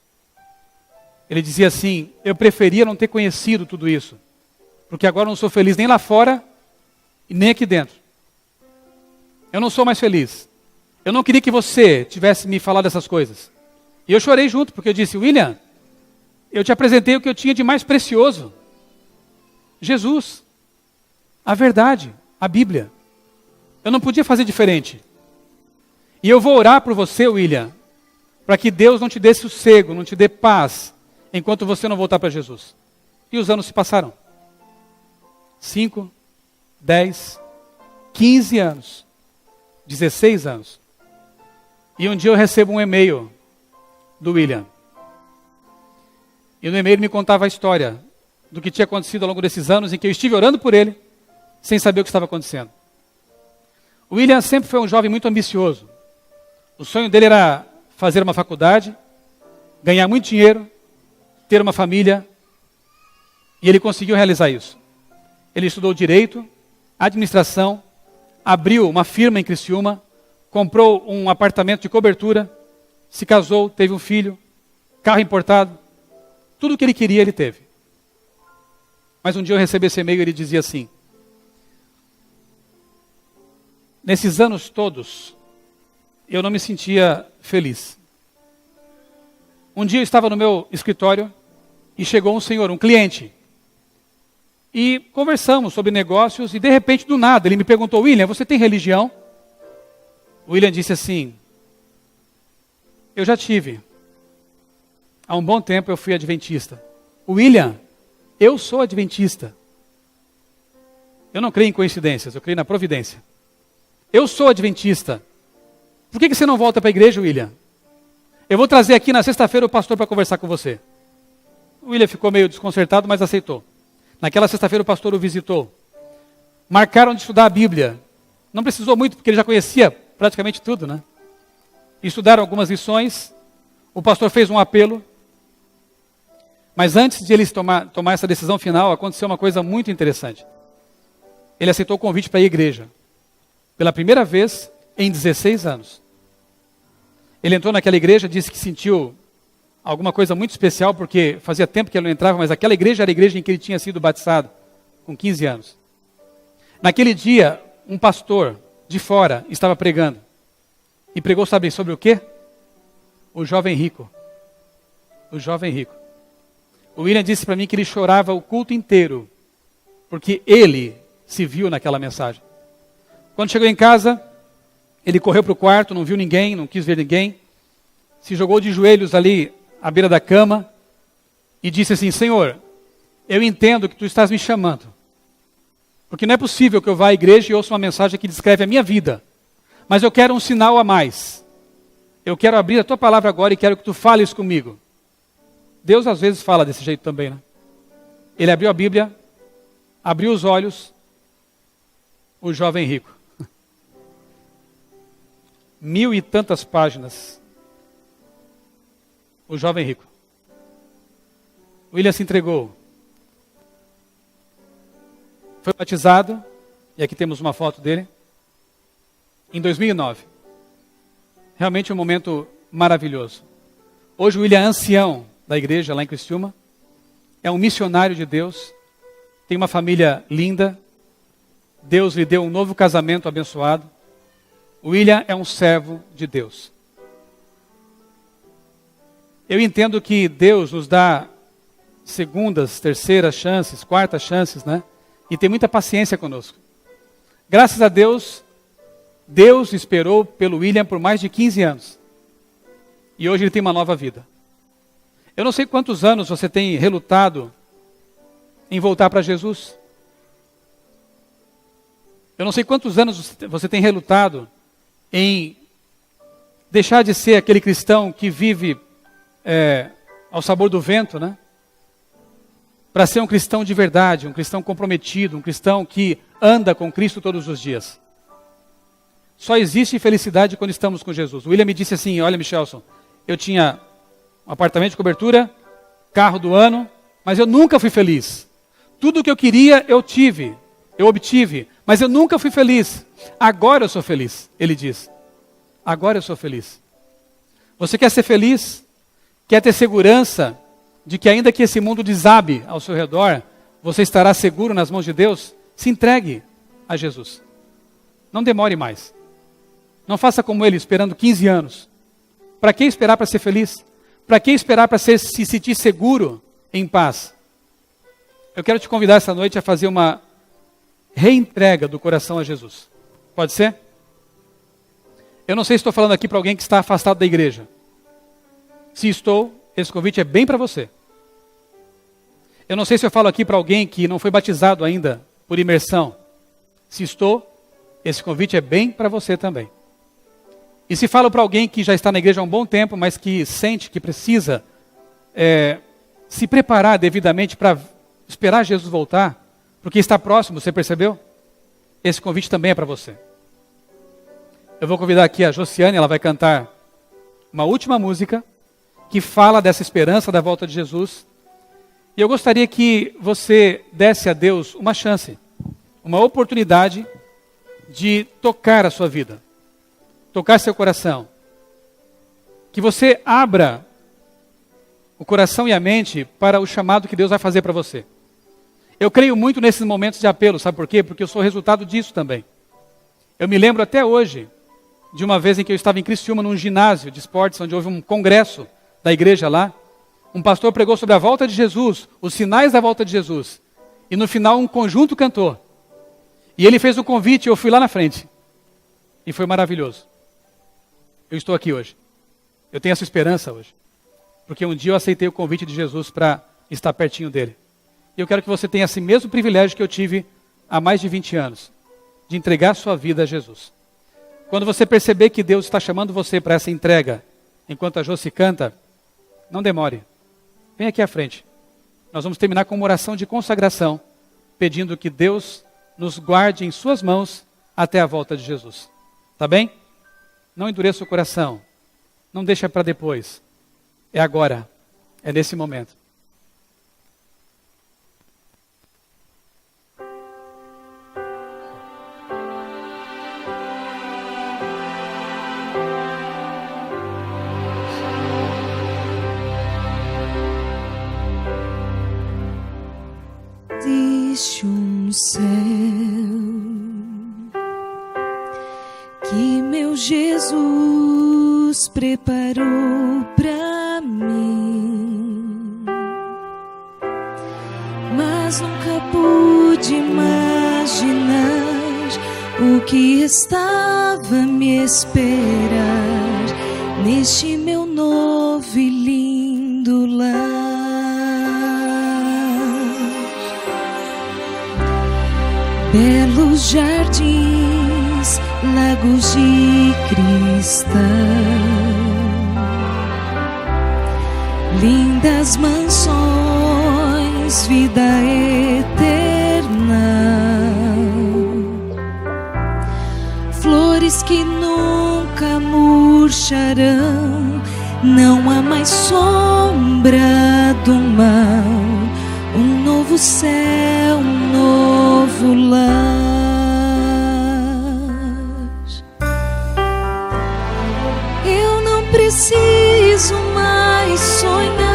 Ele dizia assim: eu preferia não ter conhecido tudo isso, porque agora eu não sou feliz nem lá fora e nem aqui dentro. Eu não sou mais feliz. Eu não queria que você tivesse me falado essas coisas. E eu chorei junto, porque eu disse: William, eu te apresentei o que eu tinha de mais precioso. Jesus, a verdade, a Bíblia. Eu não podia fazer diferente. E eu vou orar por você, William, para que Deus não te dê sossego, não te dê paz, enquanto você não voltar para Jesus. E os anos se passaram. 5, 10, 15 anos, 16 anos. E um dia eu recebo um e-mail do William. E no e-mail ele me contava a história do que tinha acontecido ao longo desses anos em que eu estive orando por ele, sem saber o que estava acontecendo. O William sempre foi um jovem muito ambicioso. O sonho dele era fazer uma faculdade, ganhar muito dinheiro, ter uma família, e ele conseguiu realizar isso. Ele estudou direito, administração, abriu uma firma em Criciúma, comprou um apartamento de cobertura, se casou, teve um filho, carro importado, tudo o que ele queria ele teve. Mas um dia eu recebi esse e-mail e ele dizia assim: nesses anos todos, eu não me sentia feliz. Um dia eu estava no meu escritório e chegou um senhor, um cliente. E conversamos sobre negócios e de repente, do nada, ele me perguntou: William, você tem religião? O William disse assim: eu já tive. Há um bom tempo eu fui adventista. William, eu sou adventista. Eu não creio em coincidências, eu creio na providência. Eu sou adventista. Por que você não volta para a igreja, William? Eu vou trazer aqui na sexta-feira o pastor para conversar com você. O William ficou meio desconcertado, mas aceitou. Naquela sexta-feira o pastor o visitou. Marcaram de estudar a Bíblia. Não precisou muito, porque ele já conhecia praticamente tudo, né? Estudaram algumas lições. O pastor fez um apelo. Mas antes de eles tomar essa decisão final, aconteceu uma coisa muito interessante. Ele aceitou o convite para ir à igreja. Pela primeira vez em 16 anos. Ele entrou naquela igreja, disse que sentiu alguma coisa muito especial, porque fazia tempo que ele não entrava, mas aquela igreja era a igreja em que ele tinha sido batizado, com 15 anos. Naquele dia, um pastor de fora estava pregando. E pregou, sabe sobre o quê? O jovem rico. O jovem rico. O William disse para mim que ele chorava o culto inteiro, porque ele se viu naquela mensagem. Quando chegou em casa, ele correu para o quarto, não viu ninguém, não quis ver ninguém, se jogou de joelhos ali à beira da cama e disse assim: Senhor, eu entendo que tu estás me chamando, porque não é possível que eu vá à igreja e ouça uma mensagem que descreve a minha vida, mas eu quero um sinal a mais. Eu quero abrir a tua palavra agora e quero que tu fales comigo. Deus às vezes fala desse jeito também, né? Ele abriu a Bíblia, abriu os olhos, o jovem rico. 1000 e tantas páginas. O jovem rico. William se entregou. Foi batizado, e aqui temos uma foto dele, em 2009. Realmente um momento maravilhoso. Hoje o William é ancião da igreja lá em Criciúma. É um missionário de Deus. Tem uma família linda. Deus lhe deu um novo casamento abençoado. O William é um servo de Deus. Eu entendo que Deus nos dá segundas, terceiras chances, quartas chances, né? E tem muita paciência conosco. Graças a Deus, Deus esperou pelo William por mais de 15 anos. E hoje ele tem uma nova vida. Eu não sei quantos anos você tem relutado em voltar para Jesus. Eu não sei quantos anos você tem relutado em deixar de ser aquele cristão que vive ao sabor do vento, né? Para ser um cristão de verdade, um cristão comprometido, um cristão que anda com Cristo todos os dias. Só existe felicidade quando estamos com Jesus. O William me disse assim: olha, Michelson, eu tinha um apartamento de cobertura, carro do ano, mas eu nunca fui feliz. Tudo o que eu queria eu tive, eu obtive, mas eu nunca fui feliz. Agora eu sou feliz, ele diz. Agora eu sou feliz. Você quer ser feliz? Quer ter segurança de que ainda que esse mundo desabe ao seu redor, você estará seguro nas mãos de Deus? Se entregue a Jesus. Não demore mais. Não faça como ele, esperando 15 anos. Para que esperar para ser feliz? Para que esperar para se sentir seguro, em paz? Eu quero te convidar essa noite a fazer uma reentrega do coração a Jesus. Pode ser? Eu não sei se estou falando aqui para alguém que está afastado da igreja. Se estou, esse convite é bem para você. Eu não sei se eu falo aqui para alguém que não foi batizado ainda por imersão. Se estou, esse convite é bem para você também. E se falo para alguém que já está na igreja há um bom tempo, mas que sente que precisa se preparar devidamente para esperar Jesus voltar, porque está próximo, você percebeu? Esse convite também é para você. Eu vou convidar aqui a Josiane, ela vai cantar uma última música que fala dessa esperança da volta de Jesus. E eu gostaria que você desse a Deus uma chance, uma oportunidade de tocar a sua vida, tocar seu coração. Que você abra o coração e a mente para o chamado que Deus vai fazer para você. Eu creio muito nesses momentos de apelo, sabe por quê? Porque eu sou resultado disso também. Eu me lembro até hoje de uma vez em que eu estava em Criciúma, num ginásio de esportes, onde houve um congresso da igreja lá. Um pastor pregou sobre a volta de Jesus, os sinais da volta de Jesus. E no final um conjunto cantou. E ele fez o convite e eu fui lá na frente. E foi maravilhoso. Eu estou aqui hoje. Eu tenho essa esperança hoje. Porque um dia eu aceitei o convite de Jesus para estar pertinho dele. E eu quero que você tenha esse mesmo privilégio que eu tive há mais de 20 anos, de entregar sua vida a Jesus. Quando você perceber que Deus está chamando você para essa entrega, enquanto a Josi canta, não demore. Vem aqui à frente. Nós vamos terminar com uma oração de consagração, pedindo que Deus nos guarde em suas mãos até a volta de Jesus. Tá bem? Não endureça o coração. Não deixa para depois. É agora. É nesse momento. Existe um céu que meu Jesus preparou pra mim, mas nunca pude imaginar o que estava a me esperar neste meu novo e lindo lar. Belos jardins, lagos de cristal, lindas mansões, vida eterna, flores que nunca murcharão, não há mais sombra do mal, um novo céu, um novo lar. Eu não preciso mais sonhar,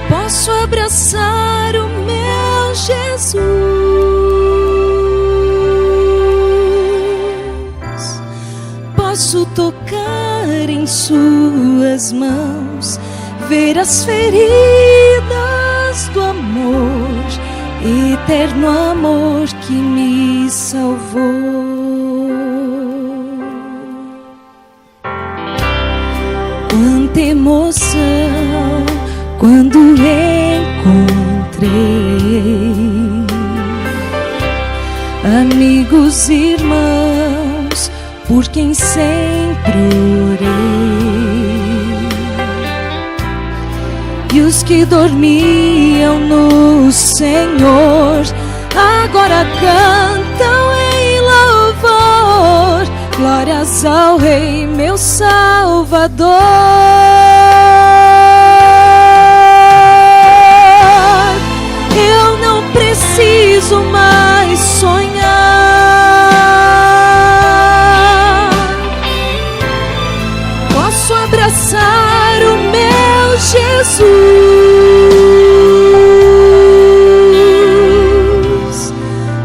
posso abraçar o meu Jesus, posso tocar em suas mãos, ver as feridas do amor, eterno amor que me salvou. Quanta emoção quando encontrei amigos e irmãos por quem sempre orei, e os que dormiam no Senhor agora cantam em louvor, glórias ao Rei, meu Salvador. Eu não preciso mais sonhar, posso abraçar o meu Jesus,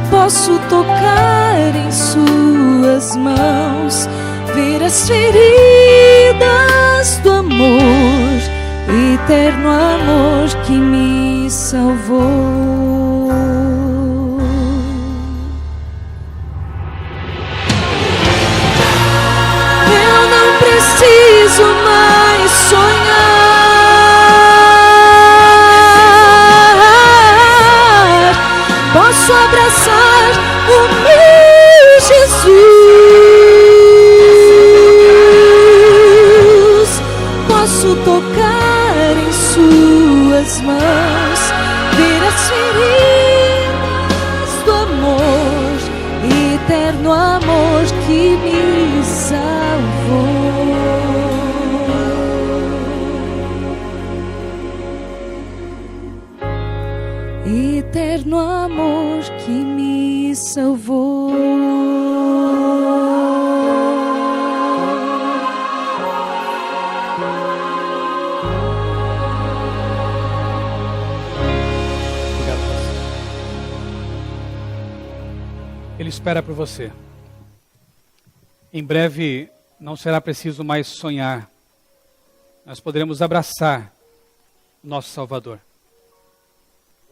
posso tocar em suas mãos, ver as feridas do amor, eterno amor que me salvou. Eu não preciso mais sonhar, posso abraçar o meu Jesus, posso tocar em suas mãos, ver as feridas do amor, eterno amor que me salvou. Eterno amor que me salvou. Ele espera por você. Em breve não será preciso mais sonhar. Nós poderemos abraçar o nosso Salvador.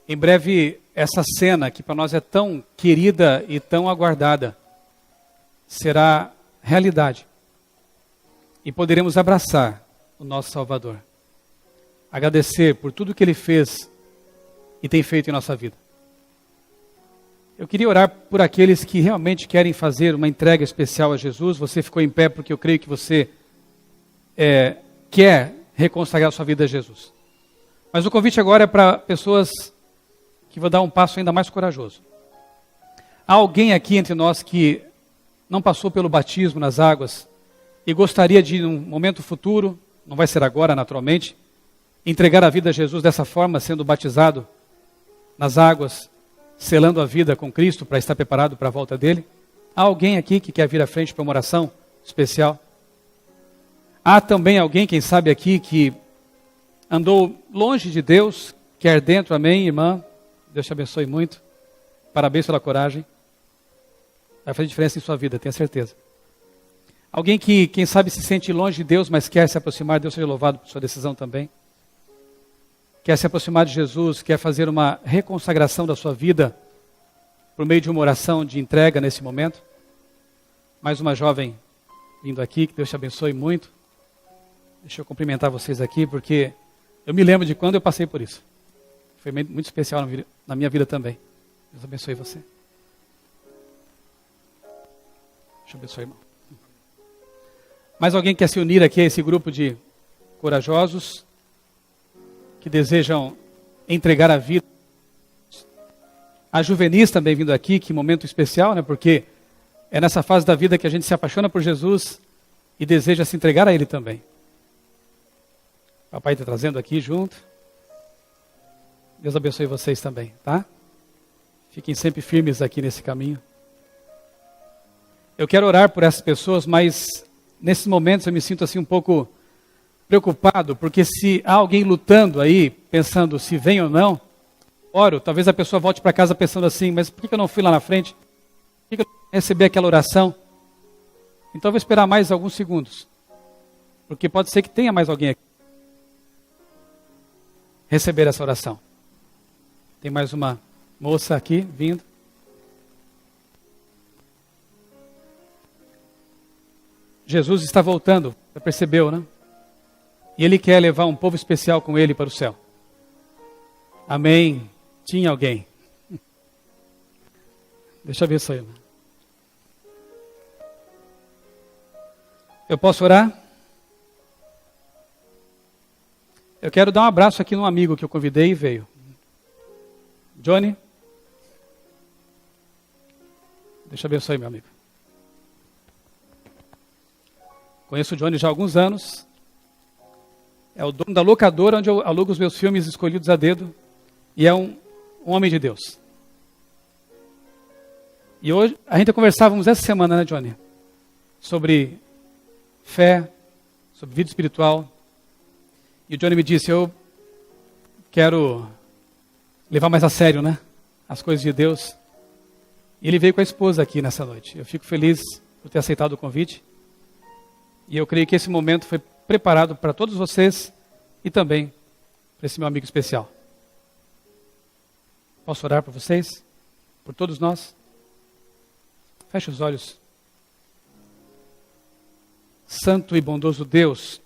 Em breve essa cena que para nós é tão querida e tão aguardada será realidade. E poderemos abraçar o nosso Salvador. agradecer por tudo que Ele fez e tem feito em nossa vida. Eu queria orar por aqueles que realmente querem fazer uma entrega especial a Jesus. Você ficou em pé porque eu creio que você quer reconsagrar sua vida a Jesus. Mas o convite agora é para pessoas que vão dar um passo ainda mais corajoso. Há alguém aqui entre nós que não passou pelo batismo nas águas e gostaria de, num momento futuro, não vai ser agora naturalmente, entregar a vida a Jesus dessa forma, sendo batizado nas águas, selando a vida com Cristo para estar preparado para a volta dele? Há alguém aqui que quer vir à frente para uma oração especial? Há também alguém, quem sabe aqui, que andou longe de Deus, quer dentro, amém, irmã? Deus te abençoe muito. Parabéns pela coragem. Vai fazer diferença em sua vida, tenho certeza. Alguém que, quem sabe, se sente longe de Deus, mas quer se aproximar, Deus seja louvado por sua decisão também. Quer se aproximar de Jesus, quer fazer uma reconsagração da sua vida por meio de uma oração de entrega nesse momento. Mais uma jovem vindo aqui, que Deus te abençoe muito. Deixa eu cumprimentar vocês aqui, porque eu me lembro de quando eu passei por isso. Foi muito especial na minha vida também. Deus abençoe você. Deus abençoe, irmão. Mais alguém quer se unir aqui a esse grupo de corajosos que desejam entregar a vida? A juvenis também vindo aqui, que momento especial, né? Porque é nessa fase da vida que a gente se apaixona por Jesus e deseja se entregar a Ele também. Papai está trazendo aqui junto. Deus abençoe vocês também, tá? Fiquem sempre firmes aqui nesse caminho. Eu quero orar por essas pessoas, mas nesses momentos eu me sinto assim um pouco preocupado, porque se há alguém lutando aí, pensando se vem ou não, oro, talvez a pessoa volte para casa pensando assim, mas por que eu não fui lá na frente? Por que eu não recebi aquela oração? Então eu vou esperar mais alguns segundos, porque pode ser que tenha mais alguém aqui receber essa oração. Tem mais uma moça aqui vindo. Jesus está voltando, você percebeu, né? E Ele quer levar um povo especial com Ele para o céu. Amém. Tinha alguém. Deixa eu ver isso aí. Eu posso orar? Eu quero dar um abraço aqui num amigo que eu convidei e veio. Johnny. Deixa eu abençoe, meu amigo. Conheço o Johnny já há alguns anos. É o dono da locadora onde eu alugo os meus filmes escolhidos a dedo. E é um homem de Deus. E hoje, a gente conversávamos essa semana, né, Johnny? Sobre fé, sobre vida espiritual. E o Johnny me disse, eu quero levar mais a sério, né? As coisas de Deus. E ele veio com a esposa aqui nessa noite. Eu fico feliz por ter aceitado o convite. E eu creio que esse momento foi preparado para todos vocês e também para esse meu amigo especial. Posso orar por vocês? Por todos nós? Feche os olhos. Santo e bondoso Deus,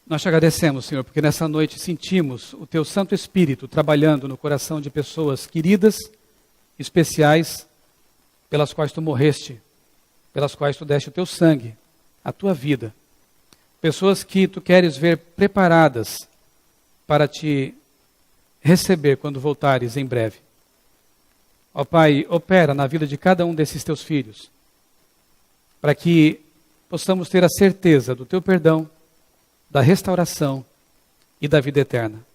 nós te agradecemos, Senhor, porque nessa noite sentimos o Teu Santo Espírito trabalhando no coração de pessoas queridas, especiais, pelas quais Tu morreste, pelas quais Tu deste o Teu sangue, a Tua vida. Pessoas que Tu queres ver preparadas para Te receber quando voltares em breve. Ó Pai, opera na vida de cada um desses Teus filhos, para que possamos ter a certeza do Teu perdão, da restauração e da vida eterna.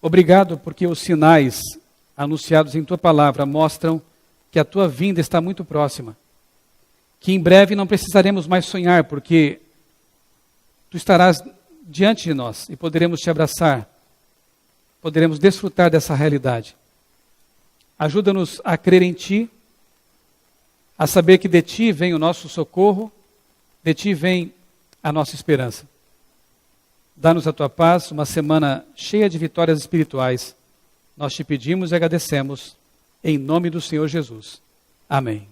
Obrigado porque os sinais anunciados em Tua palavra mostram que a Tua vinda está muito próxima, que em breve não precisaremos mais sonhar, porque Tu estarás diante de nós e poderemos Te abraçar, poderemos desfrutar dessa realidade. Ajuda-nos a crer em Ti, a saber que de Ti vem o nosso socorro, de Ti vem a nossa esperança. Dá-nos a Tua paz, uma semana cheia de vitórias espirituais. Nós Te pedimos e agradecemos, em nome do Senhor Jesus. Amém.